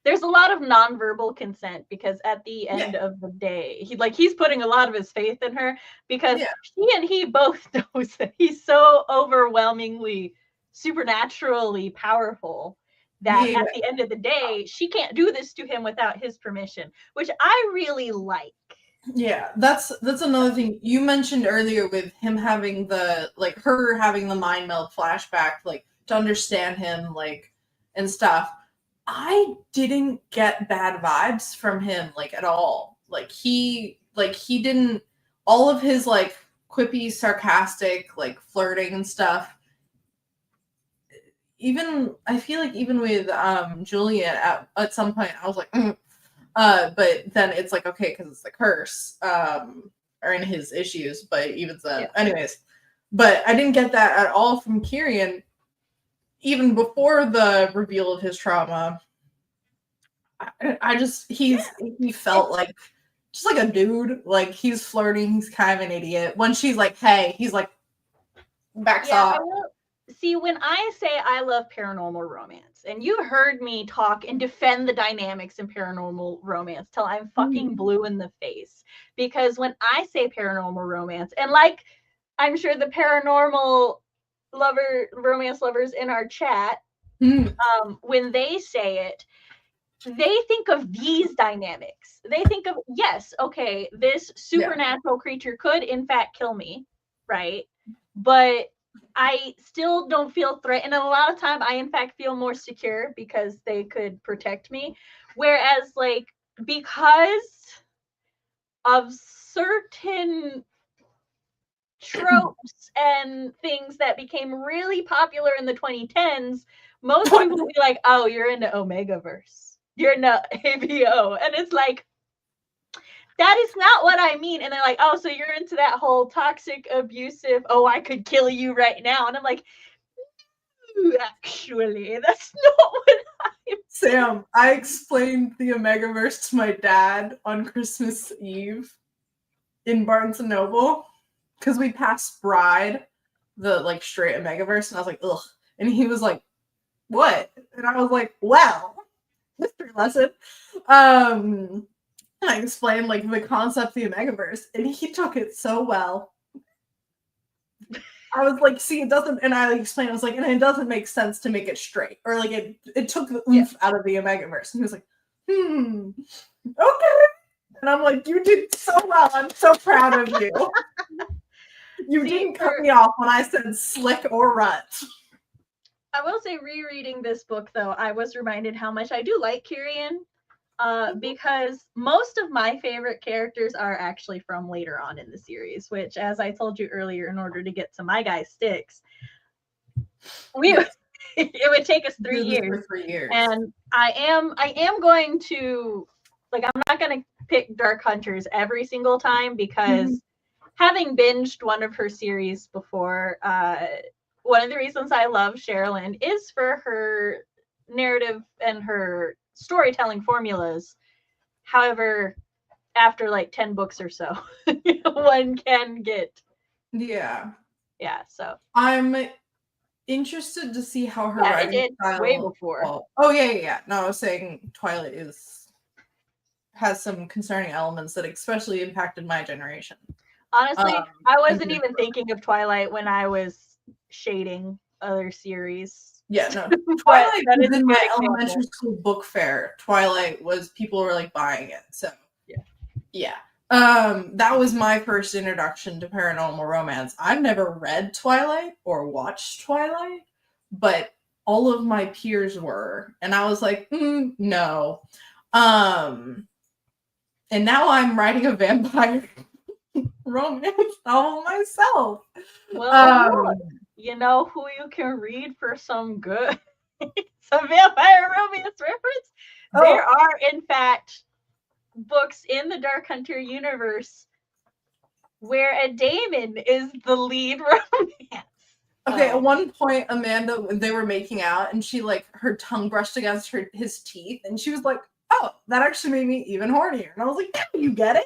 Speaker 2: there's a lot of nonverbal consent, because at the end of the day, he's putting a lot of his faith in her, because he both knows that he's so overwhelmingly supernaturally powerful that at the end of the day, she can't do this to him without his permission, which I really like.
Speaker 1: Yeah, that's another thing you mentioned earlier with him having her having the mind meld flashback, like to understand him, like, and stuff. I didn't get bad vibes from him, like, at all. He didn't, all of his, like, quippy, sarcastic, like, flirting and stuff. Even, I feel like even with Julian at some point, I was like, but then it's like, okay, because it's the curse, or in his issues, but even then, anyways. But I didn't get that at all from Kieran. Even before the reveal of his trauma, he felt like just like a dude. Like he's flirting, he's kind of an idiot. When she's like, hey, he's like backs off.
Speaker 2: See, when I say I love paranormal romance, and you heard me talk and defend the dynamics in paranormal romance till I'm fucking blue in the face. Because when I say paranormal romance, and like I'm sure the paranormal romance lovers in our chat, when they say it, they think of these dynamics. They think of, yes, okay, this supernatural creature could in fact kill me, right? But I still don't feel threatened. And a lot of time I in fact feel more secure because they could protect me. Whereas like, because of certain tropes and things that became really popular in the 2010s, most people will be like, oh, you're into Omegaverse, you're into AVO. And it's like, that is not what I mean. And they're like, oh, so you're into that whole toxic, abusive, oh, I could kill you right now. And I'm like, actually, that's not what I'm
Speaker 1: Sam, I explained the Omegaverse to my dad on Christmas Eve in Barnes & Noble. Because we passed Bride, the like straight Omegaverse, and I was like, ugh. And he was like, what? And I was like, well, history lesson. I explained like the concept of the Omegaverse, and he took it so well. I was like, see, it doesn't, and I explained, I was like, and it doesn't make sense to make it straight, or like it took the oomph out of the Omegaverse. And he was like, okay. And I'm like, you did so well. I'm so proud of you. You didn't cut me off when I said slick or rut.
Speaker 2: I will say, rereading this book, though, I was reminded how much I do like Kyrian, because most of my favorite characters are actually from later on in the series, which, as I told you earlier, in order to get to my guy Styx, it would take us 3 years.
Speaker 1: 3 years.
Speaker 2: And I am going to, like, I'm not going to pick Dark Hunters every single time, because having binged one of her series before, one of the reasons I love Sherrilyn is for her narrative and her storytelling formulas. However, after like 10 books or so, one can get.
Speaker 1: Yeah.
Speaker 2: So
Speaker 1: I'm interested to see how her writing style
Speaker 2: way before.
Speaker 1: Oh yeah. No, I was saying Twilight has some concerning elements that especially impacted my generation.
Speaker 2: Honestly, I wasn't even thinking of Twilight when I was shading other series.
Speaker 1: Yeah, no. Twilight was in my elementary school book fair. Twilight was, people were like buying it. So yeah. That was my first introduction to paranormal romance. I've never read Twilight or watched Twilight, but all of my peers were, and I was like, no. And now I'm writing a vampire romance novel myself.
Speaker 2: Well, you know who you can read for some good, some vampire romance reference? There are, in fact, books in the Dark Hunter universe where a daemon is the lead romance.
Speaker 1: Okay, at one point, Amanda, they were making out, and she, like, her tongue brushed against his teeth, and she was like, oh, that actually made me even hornier. And I was like, yeah, you get it?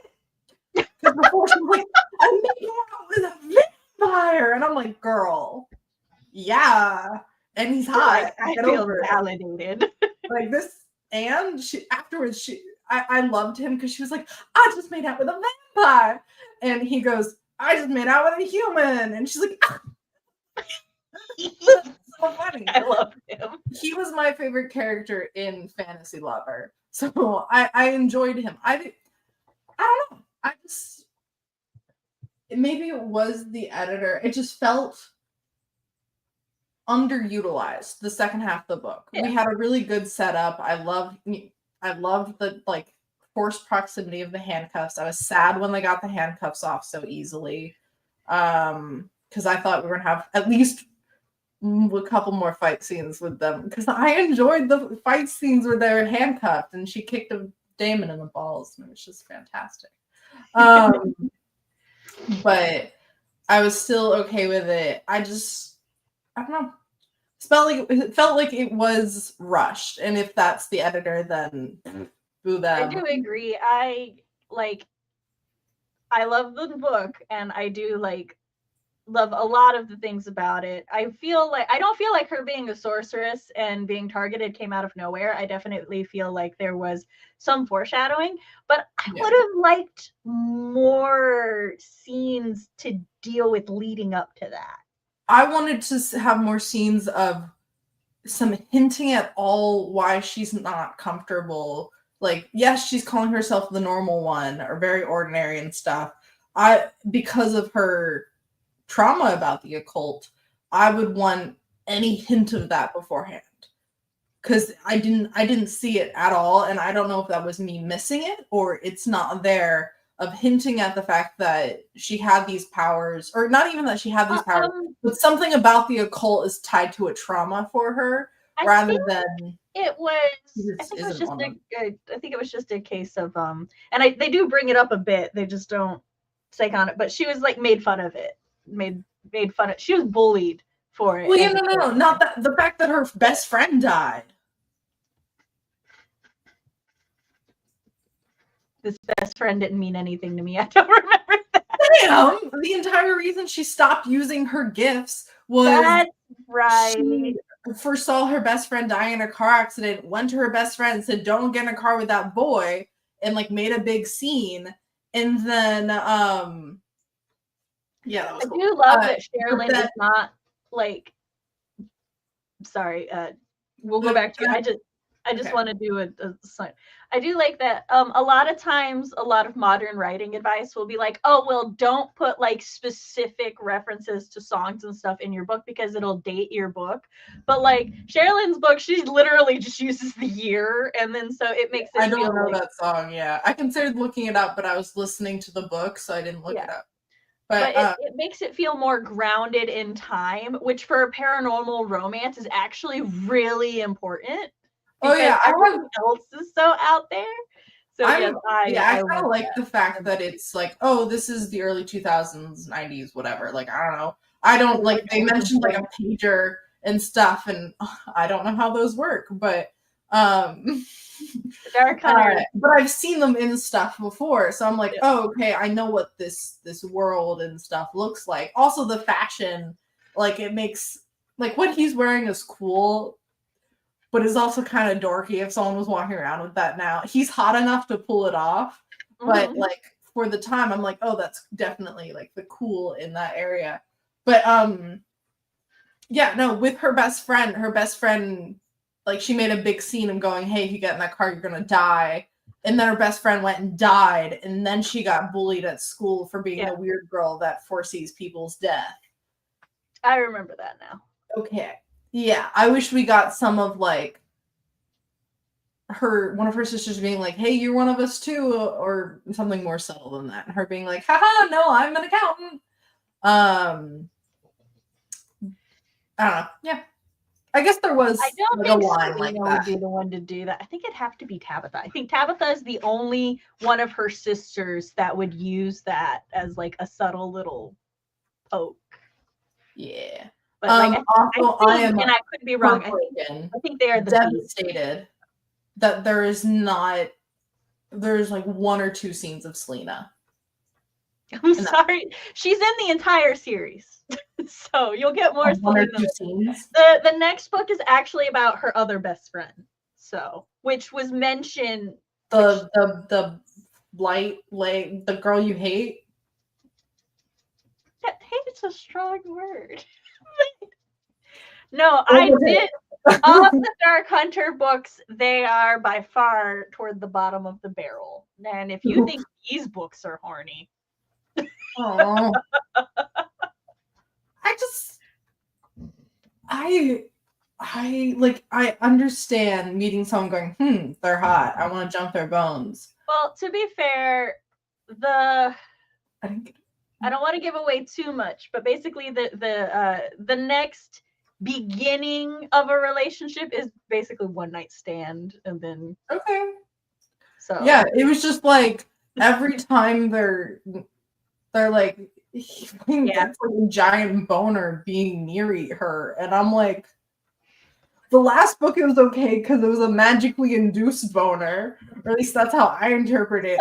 Speaker 1: Because before she was like, I'm making out with a vampire. And I'm like, girl, yeah. And he's hot.
Speaker 2: I feel validated.
Speaker 1: Like this, and afterwards, I loved him because she was like, I just made out with a vampire. And he goes, I just made out with a human. And she's like, so funny.
Speaker 2: I love him.
Speaker 1: He was my favorite character in Fantasy Lover. So I enjoyed him. I don't know. Maybe it was the editor. It just felt underutilized, the second half of the book. We had a really good setup. I loved the like forced proximity of the handcuffs. I was sad when they got the handcuffs off so easily. Because I thought we were gonna have at least a couple more fight scenes with them. Because I enjoyed the fight scenes where they're handcuffed and she kicked a daemon in the balls, and it was just fantastic. But I was still okay with it. I don't know. It felt like it was rushed. And if that's the editor, then boo them.
Speaker 2: I do agree. I love the book, and I do love a lot of the things about it. I don't feel like her being a sorceress and being targeted came out of nowhere. I definitely feel like there was some foreshadowing, but I would have liked more scenes to deal with leading up to that.
Speaker 1: I wanted to have more scenes of some hinting at all why she's not comfortable. Like, yes, she's calling herself the normal one or very ordinary and stuff. Because of her trauma about the occult, I would want any hint of that beforehand, because I didn't see it at all, and I don't know if that was me missing it or it's not there, of hinting at the fact that she had these powers, or not even that she had these powers, but something about the occult is tied to a trauma for her, rather than
Speaker 2: it was. I think it was just a case of and they do bring it up a bit. They just don't take on it. But she was like made fun of it. Made fun of. She was bullied for it.
Speaker 1: Well, yeah, no, not that. The fact that her best friend died.
Speaker 2: This best friend didn't mean anything to me. I don't remember that.
Speaker 1: Damn! The entire reason she stopped using her gifts was
Speaker 2: that's right.
Speaker 1: She foresaw her best friend dying in a car accident, went to her best friend, said, "Don't get in a car with that boy," and like made a big scene. And then Yeah, that was
Speaker 2: I
Speaker 1: cool.
Speaker 2: do love that Sherrilyn is not like. Sorry, we'll go back to it. I just want to do a sign. I do like that. A lot of times, a lot of modern writing advice will be like, "Oh, well, don't put like specific references to songs and stuff in your book because it'll date your book." But like Sherrilyn's book, she literally just uses the year, and then so it makes it.
Speaker 1: I don't know that song. Yeah, I considered looking it up, but I was listening to the book, so I didn't look it up.
Speaker 2: But it makes it feel more grounded in time, which for a paranormal romance is actually really important. Because everything else is so out there. So
Speaker 1: I kind of like the fact that it's like, oh, this is the early 2000s, 90s, whatever. Like, I don't know. I don't like, they mentioned like a pager and stuff, and I don't know how those work, but
Speaker 2: but
Speaker 1: I've seen them in stuff before, so I'm like, oh, okay, I know what this world and stuff looks like. Also, the fashion, like, it makes like what he's wearing is cool, but is also kind of dorky if someone was walking around with that now. He's hot enough to pull it off, but like for the time, I'm like, oh, that's definitely like the cool in that area. But yeah, no, with her best friend, like she made a big scene of going, hey, if you get in that car, you're gonna die. And then her best friend went and died, and then she got bullied at school for being the weird girl that foresees people's death.
Speaker 2: I remember that now.
Speaker 1: Okay. Yeah, I wish we got some of like one of her sisters being like, hey, you're one of us too, or something more subtle than that. Her being like, haha, no, I'm an accountant. I don't know. Yeah. I guess there was
Speaker 2: I don't think Selena would be the one to do that. I think it'd have to be Tabitha. I think Tabitha is the only one of her sisters that would use that as like a subtle little poke.
Speaker 1: Yeah.
Speaker 2: But like, I could be wrong. I think they are
Speaker 1: devastated that there's like 1 or 2 scenes of Selena.
Speaker 2: I'm sorry. She's in the entire series. So you'll get more Selena.
Speaker 1: Scenes.
Speaker 2: The next book is actually about her other best friend. So, which was mentioned.
Speaker 1: The light, like the girl you hate.
Speaker 2: Hate's a strong word. No, I did. Of the Dark Hunter books, they are by far toward the bottom of the barrel. And if you think these books are horny.
Speaker 1: Oh. I understand meeting someone going, they're hot. I want to jump their bones.
Speaker 2: Well, to be fair, I don't want to give away too much, but basically the next beginning of a relationship is basically one night stand, and then
Speaker 1: so yeah, it was just like every time they're like gets like a giant boner being near her, and I'm like, the last book it was okay because it was a magically induced boner, or at least that's how I interpret it.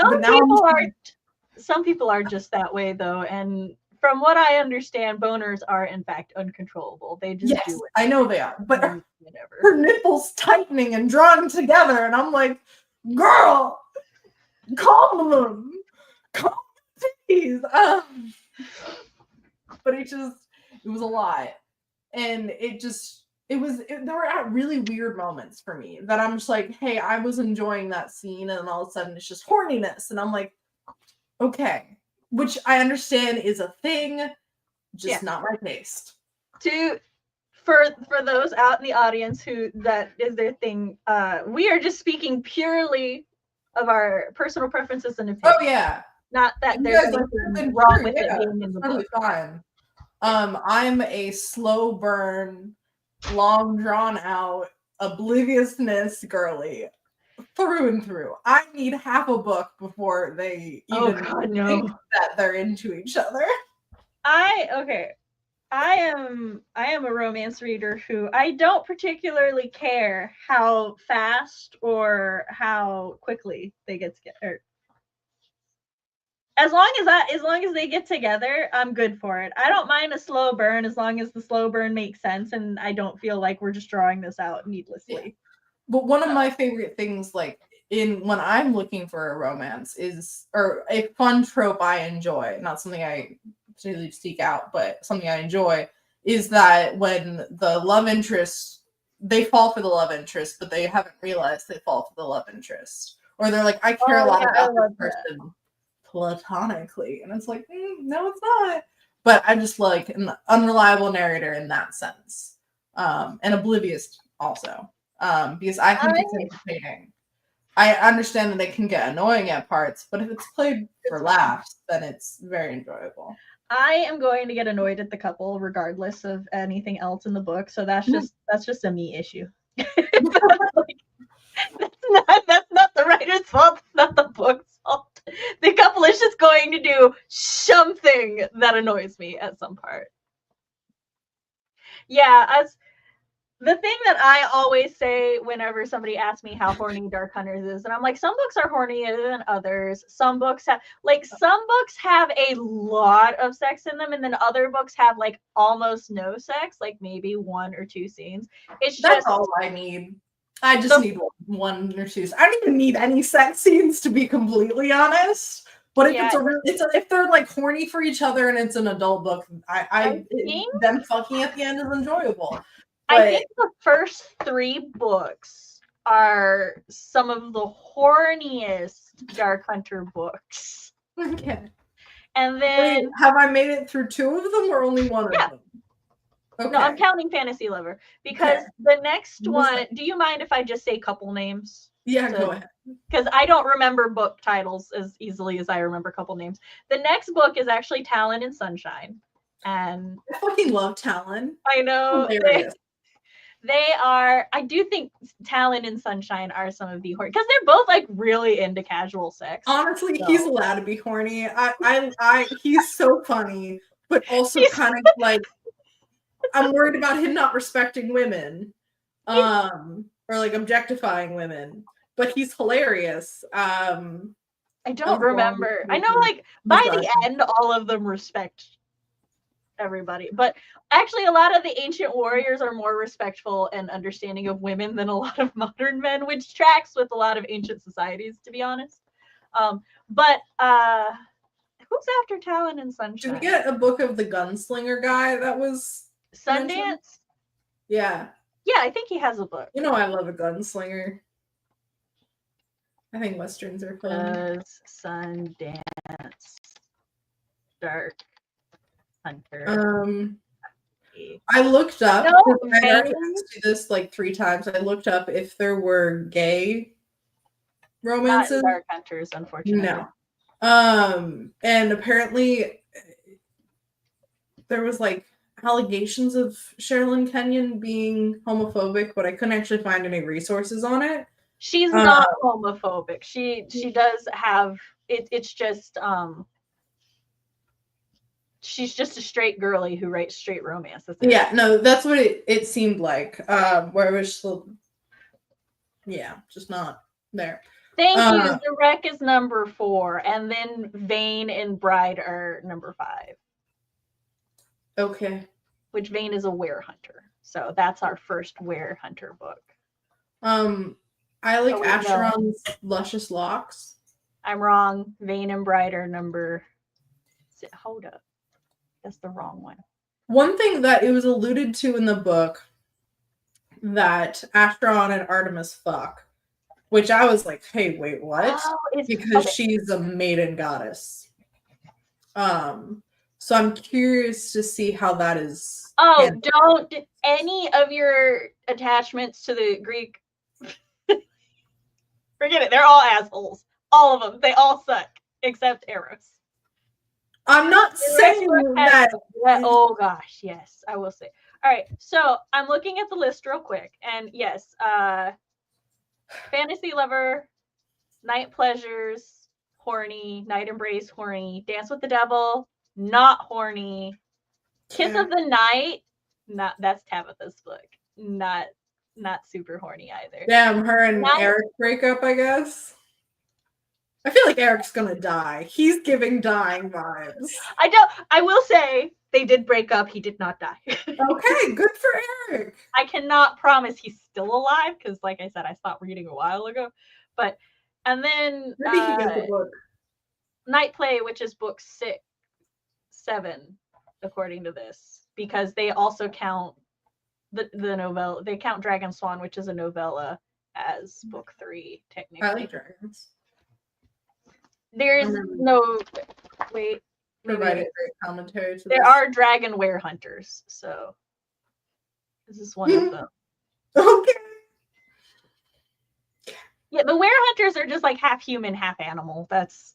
Speaker 2: Some people are just that way though, and from what I understand, boners are in fact uncontrollable. They just do it.
Speaker 1: I know they are, but her nipples tightening and drawing together, and I'm like, girl, calm them, please. But it was a lot, and there were at really weird moments for me that I'm just like, hey, I was enjoying that scene, and all of a sudden it's just horniness, and I'm like, okay. Which I understand is a thing, just not my taste.
Speaker 2: For those out in the audience who that is their thing, we are just speaking purely of our personal preferences and opinions.
Speaker 1: Oh yeah.
Speaker 2: Not that there's anything wrong with it being in the book.
Speaker 1: Fine. I'm a slow burn, long drawn out, obliviousness girly. Through and through. I need half a book before they even think that they're into each other.
Speaker 2: I am a romance reader who I don't particularly care how fast or how quickly they get together. As long as they get together, I'm good for it. I don't mind a slow burn as long as the slow burn makes sense and I don't feel like we're just drawing this out needlessly.
Speaker 1: Yeah. But one of my favorite things, like when I'm looking for a romance, or a fun trope I enjoy, not something I particularly seek out, but something I enjoy, is that when the love interest, they fall for the love interest, but they haven't realized they fall for the love interest. Or they're like, I care a lot about this person platonically. And it's like, no, it's not. But I just like an unreliable narrator in that sense. And oblivious also. Because I think it's entertaining. I understand that it can get annoying at parts, but if it's played for laughs, then it's very enjoyable.
Speaker 2: I am going to get annoyed at the couple regardless of anything else in the book, so that's just a me issue. Like, that's not the writer's fault, it's not the book's fault. The couple is just going to do something that annoys me at some part. Yeah, as the thing that I always say whenever somebody asks me how horny Dark Hunters is, and I'm like, some books are hornier than others. Some books have a lot of sex in them, and then other books have like almost no sex, like maybe 1 or 2 scenes.
Speaker 1: That's all I need. I just need 1 or 2. I don't even need any sex scenes, to be completely honest. But if if they're like horny for each other and it's an adult book, them fucking at the end is enjoyable. But
Speaker 2: I think the first 3 books are some of the horniest Dark Hunter books.
Speaker 1: Okay.
Speaker 2: And then
Speaker 1: have I made it through 2 of them or only 1 of them? Okay.
Speaker 2: No, I'm counting Fantasy Lover because the next one. Do you mind if I just say couple names?
Speaker 1: Yeah, go ahead.
Speaker 2: Because I don't remember book titles as easily as I remember couple names. The next book is actually Talon and Sunshine, and
Speaker 1: I fucking love Talon.
Speaker 2: I know they are. I do think Talon and Sunshine are some of the horny because they're both like really into casual sex.
Speaker 1: Honestly, he's allowed to be horny. He's so funny, but also kind of like. I'm worried about him not respecting women, or like objectifying women. But he's hilarious.
Speaker 2: I don't remember. I know, like by the end, all of them respect everybody. But actually, a lot of the ancient warriors are more respectful and understanding of women than a lot of modern men, which tracks with a lot of ancient societies, to be honest. But who's after Talon and Sunshine?
Speaker 1: Did we get a book of the gunslinger guy that was?
Speaker 2: Sundance?
Speaker 1: Yeah.
Speaker 2: Yeah, I think he has a book.
Speaker 1: You know I love a gunslinger. I think Westerns are fun.
Speaker 2: Sundance Dark Hunter.
Speaker 1: I looked up. I already asked you this like 3 times. I looked up if there were gay romances.
Speaker 2: Not Dark Hunters, unfortunately.
Speaker 1: No. And apparently there was like allegations of Sherrilyn Kenyon being homophobic, but I couldn't actually find any resources on it.
Speaker 2: She's not homophobic. She does have it. It's just she's just a straight girly who writes straight romance.
Speaker 1: Yeah, no, that's what it seemed like. Where it was still, just not there.
Speaker 2: Thank you. The Wreck is number 4, and then Vane and Bride are number 5.
Speaker 1: Okay.
Speaker 2: Which Vane is a werehunter. So that's our first werehunter book.
Speaker 1: I like Acheron's Luscious Locks.
Speaker 2: I'm wrong. Vane and Bride are number... Hold up. That's the wrong one.
Speaker 1: One thing that it was alluded to in the book that Acheron and Artemis fuck, which I was like, hey, wait, what? Because she's a maiden goddess. So I'm curious to see how that is.
Speaker 2: Don't any of your attachments to the Greek. Forget it. They're all assholes. All of them. They all suck, except Eros.
Speaker 1: I'm not saying that.
Speaker 2: Oh gosh, yes, I will say. All right, so I'm looking at the list real quick, and yes, Fantasy Lover, Night Pleasures, horny. Night Embrace, horny. Dance with the Devil, not horny. Kiss of the Night, that's Tabitha's book. Not super horny either.
Speaker 1: Damn, her and Eric break up, I guess. I feel like Eric's gonna die. He's giving dying vibes.
Speaker 2: I will say they did break up. He did not die.
Speaker 1: Okay, good for Eric.
Speaker 2: I cannot promise he's still alive because, like I said, I stopped reading a while ago. And then
Speaker 1: maybe he gets the book.
Speaker 2: Night Play, which is book 6, 7, according to this, because they also count the novella. They count Dragon Swan, which is a novella, as book 3 technically.
Speaker 1: I like dragons.
Speaker 2: There's no wait.
Speaker 1: Providing great commentary to
Speaker 2: there
Speaker 1: this.
Speaker 2: are dragon werehunters, so this is one of them.
Speaker 1: Okay.
Speaker 2: Yeah, the werehunters are just like half human, half animal. That's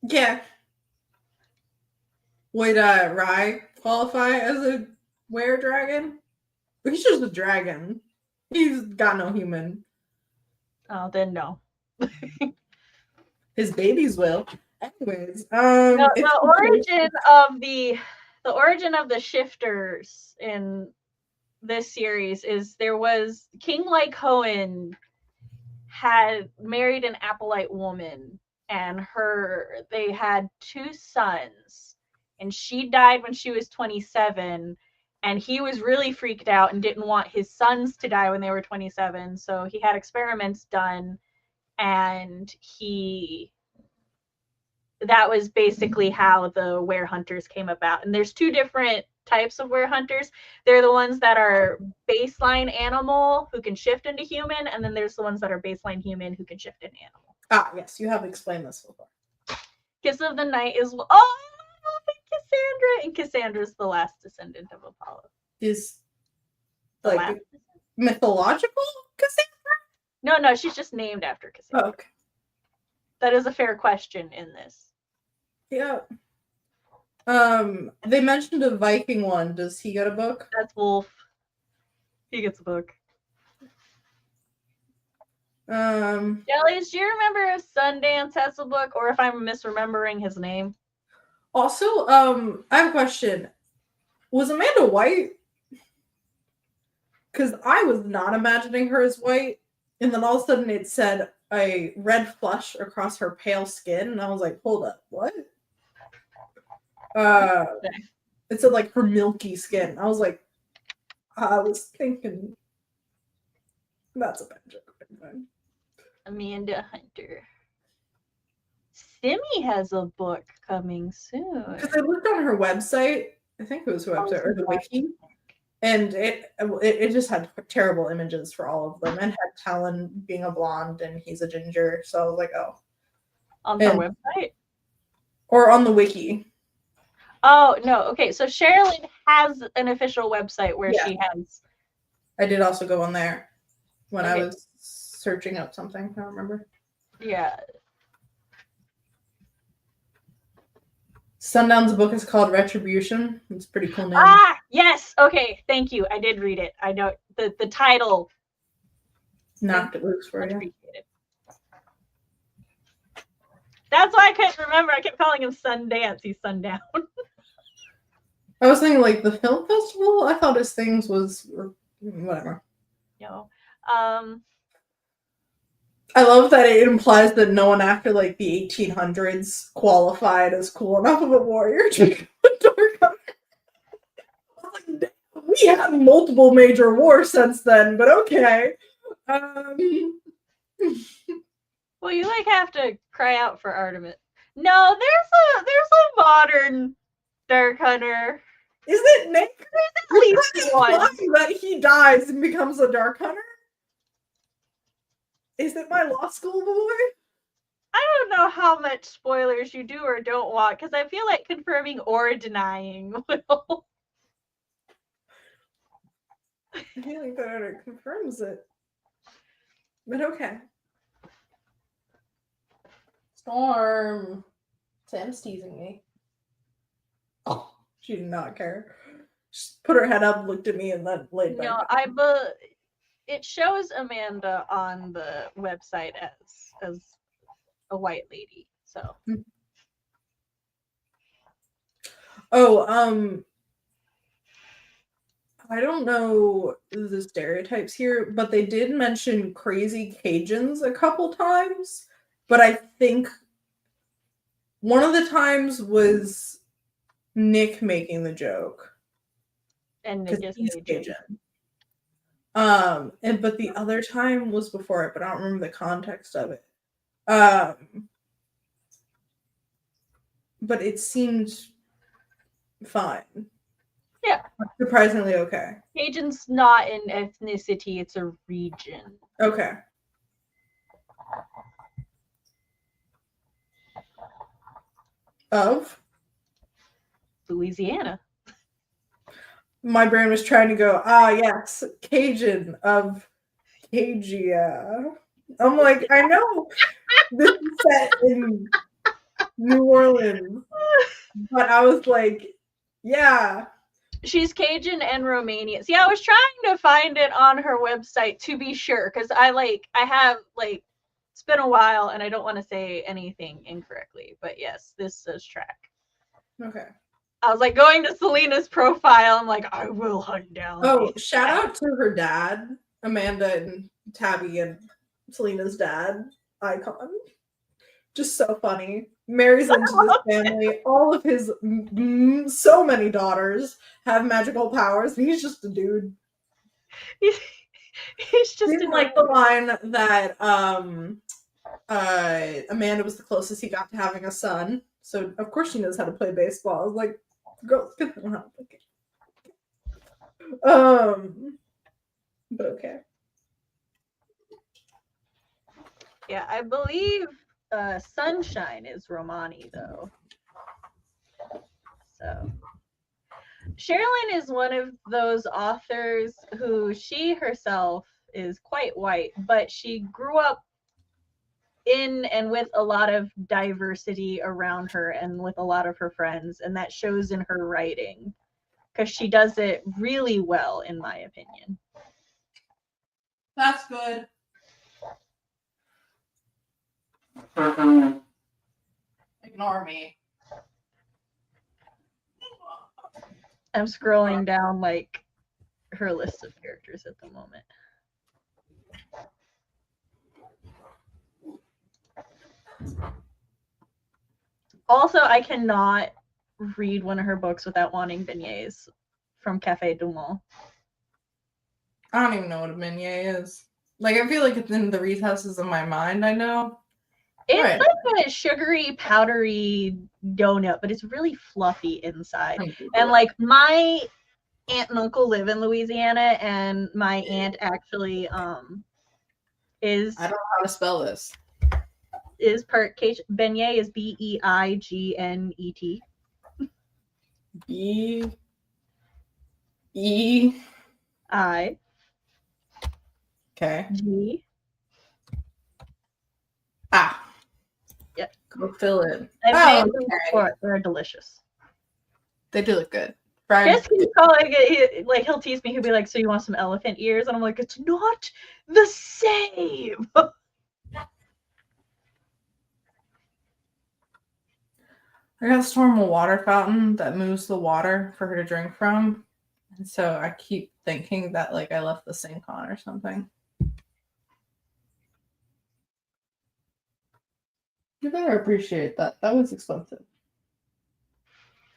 Speaker 1: yeah. Would Rai qualify as a were-dragon? He's just a dragon. He's got no human.
Speaker 2: Oh, then no.
Speaker 1: His babies will. Anyways,
Speaker 2: the origin of the shifters in this series is there was King Lycoan had married an Appleite woman, and they had 2 sons, and she died when she was 27, and he was really freaked out and didn't want his sons to die when they were 27, so he had experiments done, and that was basically how the werehunters came about. And there's 2 different types of werehunters. They're the ones that are baseline animal who can shift into human, and then there's the ones that are baseline human who can shift into animal.
Speaker 1: Ah, yes, you have explained this before.
Speaker 2: Kiss of the Night is Cassandra, and Cassandra's the last descendant of Apollo.
Speaker 1: Is like mythological Cassandra?
Speaker 2: No, she's just named after Cassandra.
Speaker 1: Oh, okay.
Speaker 2: That is a fair question in this.
Speaker 1: Yeah. They mentioned a Viking one. Does he get a book?
Speaker 2: That's Wolf. He gets a book. Jellies, do you remember if Sundance has a book, or if I'm misremembering his name?
Speaker 1: Also, I have a question. Was Amanda white? Because I was not imagining her as white, and then all of a sudden it said a red flush across her pale skin, and I was like, hold up, what? It said like her milky skin. I was thinking that's a bad joke.
Speaker 2: Amanda Hunter. Simi has a book coming soon.
Speaker 1: Because I looked on her website, I think it was her website or the wiki, and it just had terrible images for all of them, and had Talon being a blonde and he's a ginger. So I was like, oh.
Speaker 2: On her website?
Speaker 1: Or on the wiki.
Speaker 2: Oh, no. Okay, so Sherrilyn has an official website where she has...
Speaker 1: I did also go on there when I was searching up something. I don't remember.
Speaker 2: Yeah.
Speaker 1: Sundown's book is called Retribution. It's a pretty cool name.
Speaker 2: Ah, yes. Okay, thank you. I did read it. I know the title
Speaker 1: knocked it loose for you.
Speaker 2: That's why I couldn't remember. I kept calling him Sundance. He's Sundown.
Speaker 1: I was thinking like the film festival. I thought his things was whatever.
Speaker 2: No.
Speaker 1: I love that it implies that no one after like the 1800s qualified as cool enough of a warrior to become a dark hunter. We had multiple major wars since then, but okay.
Speaker 2: Well, you like have to cry out for Artemis. No, there's a modern dark hunter.
Speaker 1: Is it Nick?
Speaker 2: There's at least one.
Speaker 1: That he dies and becomes a dark hunter? Is it my law school boy?
Speaker 2: I don't know how much spoilers you do or don't want, because I feel like confirming or denying will.
Speaker 1: I feel like that already confirms it. But okay. Storm. Sam's teasing me. Oh. She did not care. She put her head up, looked at me, and then laid back.
Speaker 2: No, it shows Amanda on the website as a white lady. So.
Speaker 1: Oh, I don't know the stereotypes here, but they did mention crazy Cajuns a couple times. But I think one of the times was Nick making the joke.
Speaker 2: And Nick is
Speaker 1: Cajun. But the other time was before it, but I don't remember the context of it. but it seemed fine.
Speaker 2: Yeah.
Speaker 1: Surprisingly okay.
Speaker 2: Cajun's not an ethnicity, it's a region.
Speaker 1: Okay. Of?
Speaker 2: Louisiana.
Speaker 1: My brain was trying to go, yes, Cajun of Cagia. I'm like, I know this is set in New Orleans. But I was like, yeah.
Speaker 2: She's Cajun and Romanian. See, I was trying to find it on her website to be sure, because I have it's been a while and I don't want to say anything incorrectly. But yes, this says track.
Speaker 1: Okay.
Speaker 2: I was like going to Selena's profile. I'm like, I will hunt down.
Speaker 1: Oh, shout out to her dad, Amanda and Tabby and Selena's dad icon. Just so funny. Marries into this family. All of his so many daughters have magical powers. And he's just a dude.
Speaker 2: He's just
Speaker 1: like the line that Amanda was the closest he got to having a son. So of course she knows how to play baseball. I was like, girls could know how to play. But okay.
Speaker 2: Yeah, I believe Sunshine is Romani though. So Sherrilyn is one of those authors who she herself is quite white, but she grew up in and with a lot of diversity around her and with a lot of her friends, and that shows in her writing because she does it really well, in my opinion.
Speaker 1: That's good. Ignore me.
Speaker 2: I'm scrolling down like her list of characters at the moment. Also, I cannot read one of her books without wanting beignets from Café du Monde.
Speaker 1: I don't even know what a beignet is. Like, I feel like it's in the recesses of my mind, I know.
Speaker 2: It's like a sugary, powdery donut, but it's really fluffy inside. And like my aunt and uncle live in Louisiana, and my aunt actually is
Speaker 1: I don't know how to spell this.
Speaker 2: Is part beignet is BEIGNET. BEI.
Speaker 1: Okay.
Speaker 2: G. Yep.
Speaker 1: Go fill it.
Speaker 2: I've made them before. They're delicious.
Speaker 1: They do look good.
Speaker 2: Chris keeps calling it, like, he'll tease me. He'll be like, so you want some elephant ears? And I'm like, it's not the same.
Speaker 1: I got a normal water fountain that moves the water for her to drink from. And so I keep thinking that, like, I left the sink on or something. You better appreciate that. That was expensive.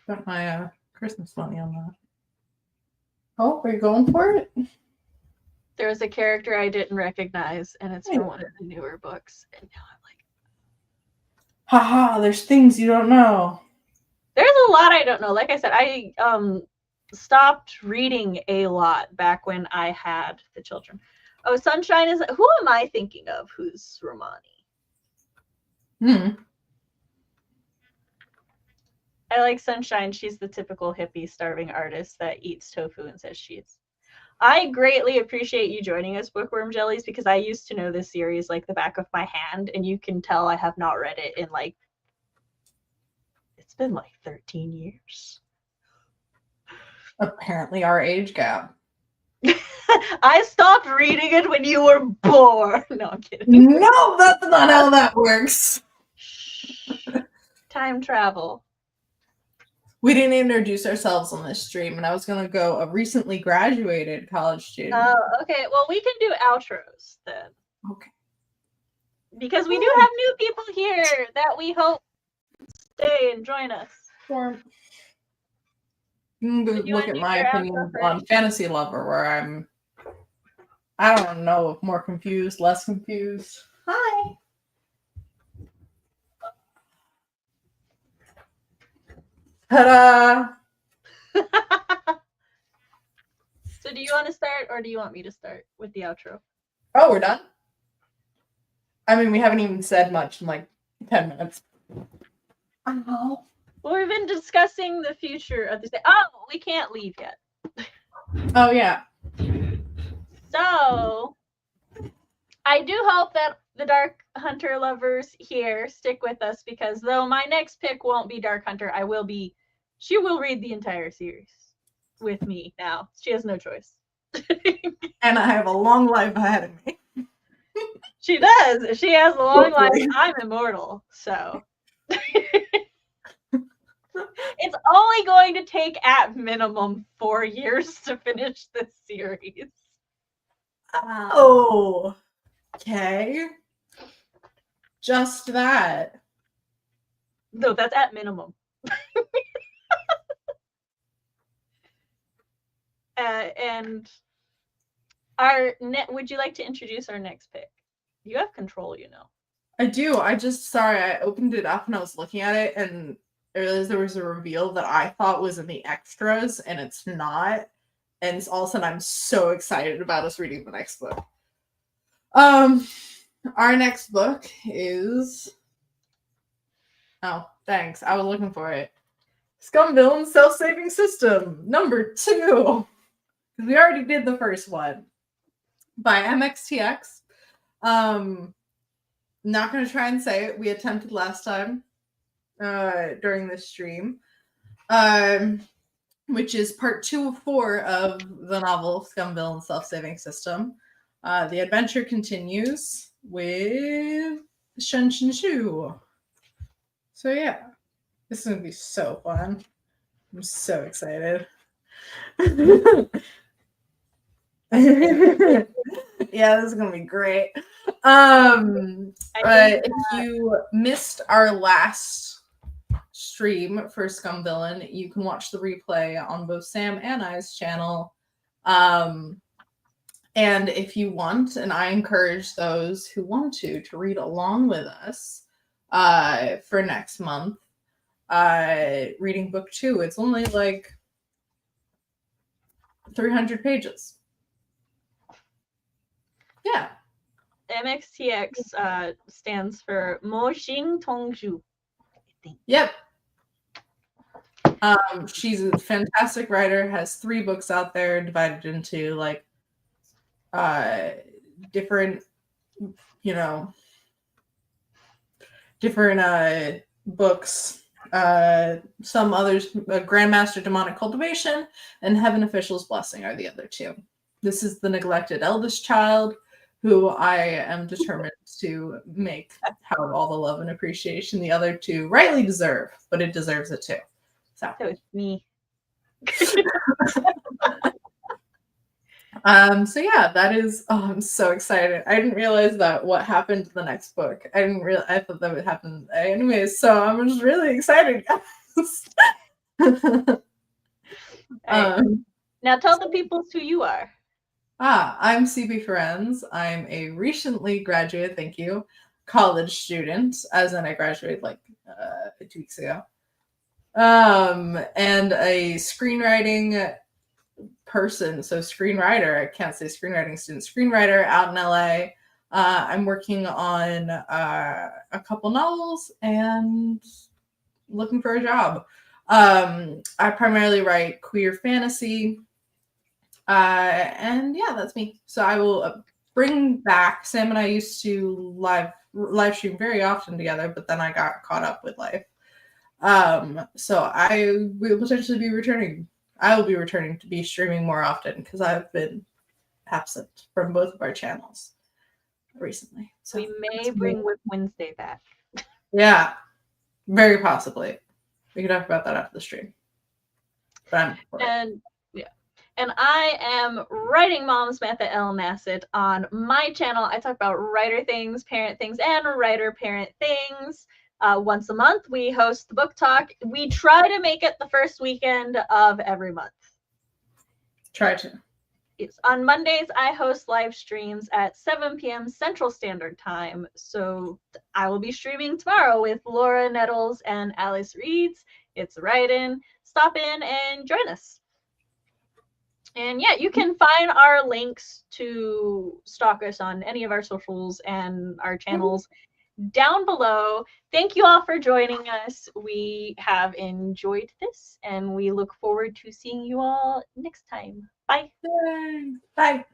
Speaker 1: Got my Christmas money on that. Oh, are you going for it?
Speaker 2: There was a character I didn't recognize, and it's from one of the newer books. And now I'm like,
Speaker 1: haha, there's things you don't know.
Speaker 2: There's a lot I don't know. Like I said, I stopped reading a lot back when I had the children. Oh, Sunshine is... Who am I thinking of who's Romani? I like Sunshine. She's the typical hippie starving artist that eats tofu and says cheese. I greatly appreciate you joining us, Bookworm Jellies, because I used to know this series like the back of my hand, and you can tell I have not read it in like... It's been like 13 years.
Speaker 1: Apparently our age gap.
Speaker 2: I stopped reading it when you were born. No, I'm kidding.
Speaker 1: No, that's not how that works.
Speaker 2: Time travel.
Speaker 1: We didn't introduce ourselves on this stream, and I was going to go a recently graduated college student.
Speaker 2: Oh, okay. Well, we can do outros then.
Speaker 1: Okay.
Speaker 2: Because we do have new people here that we hope stay and join us.
Speaker 1: Sure. You can look at my opinion on Fantasy Lover, where I don't know, more confused, less confused. Hi. Ta-da!
Speaker 2: So do you want to start or do you want me to start with the outro?
Speaker 1: Oh, we're done? I mean, we haven't even said much in like 10 minutes.
Speaker 2: Well, we've been discussing the future of this. Oh, we can't leave yet.
Speaker 1: Oh, yeah.
Speaker 2: So, I do hope that the Dark Hunter lovers here stick with us, because though my next pick won't be Dark Hunter, she will read the entire series with me now. She has no choice.
Speaker 1: And I have a long life ahead of me.
Speaker 2: She does. She has a long life. I'm immortal, so. It's only going to take at minimum 4 years to finish this series.
Speaker 1: Oh, okay. Just that.
Speaker 2: No, that's at minimum. And would you like to introduce our next pick? You have control, you know.
Speaker 1: I do. I opened it up and I was looking at it and I realized there was a reveal that I thought was in the extras and it's not. And all of a sudden I'm so excited about us reading the next book. Our next book is... Oh, thanks. I was looking for it. Scum Villain Self-Saving System, number 2. We already did the first one. By MXTX. Not going to try and say it. We attempted last time during this stream. Which is part 2 of 4 of the novel Scum Villain Self-Saving System. The adventure continues with Shen Shin Shu. So yeah, this is going to be so fun. I'm so excited. Yeah, this is going to be great. If you missed our last stream for Scum Villain, you can watch the replay on both Sam and I's channel. And if you want, and I encourage those who want to read along with us for next month, reading book 2. It's only like 300 pages. Yeah.
Speaker 2: MXTX stands for Mo Xing Tongju.
Speaker 1: Yep. She's a fantastic writer, has 3 books out there divided into like different books. Some others, Grandmaster Demonic Cultivation and Heaven Official's Blessing are the other 2. This is the neglected eldest child, who I am determined to make have all the love and appreciation the other 2 rightly deserve, but it deserves it too. So
Speaker 2: it's me.
Speaker 1: So yeah, that is. Oh, I'm so excited. I didn't realize that what happened to the next book. I thought that would happen anyways. So I'm just really excited, guys.
Speaker 2: Now tell the people who you are.
Speaker 1: I'm CB Ferrenz. I'm a recently graduated, thank you, college student, as in I graduated like 2 weeks ago. And a screenwriting person, so screenwriter. I can't say screenwriting student, screenwriter out in LA. I'm working on a couple novels and looking for a job. I primarily write queer fantasy. And yeah, that's me. So I will bring back, Sam and I used to live stream very often together, but then I got caught up with life. So I will potentially be returning. I will be returning to be streaming more often because I've been absent from both of our channels recently. So
Speaker 2: we may bring Whip Wednesday back.
Speaker 1: Yeah, very possibly. We can talk about that after the stream.
Speaker 2: And I am writing mom Samantha L Nasset on my channel. I talk about writer things, parent things, and writer parent things. Once a month, we host the book talk. We try to make it the first weekend of every month.
Speaker 1: Try to.
Speaker 2: It's on Mondays, I host live streams at 7 p.m. Central Standard Time. So I will be streaming tomorrow with Laura Nettles and Alice Reeds. It's a ride-in. Stop in and join us. And yeah, you can find our links to stalk us on any of our socials and our channels down below. Thank you all for joining us. We have enjoyed this, and we look forward to seeing you all next time. Bye.
Speaker 1: Yay. Bye.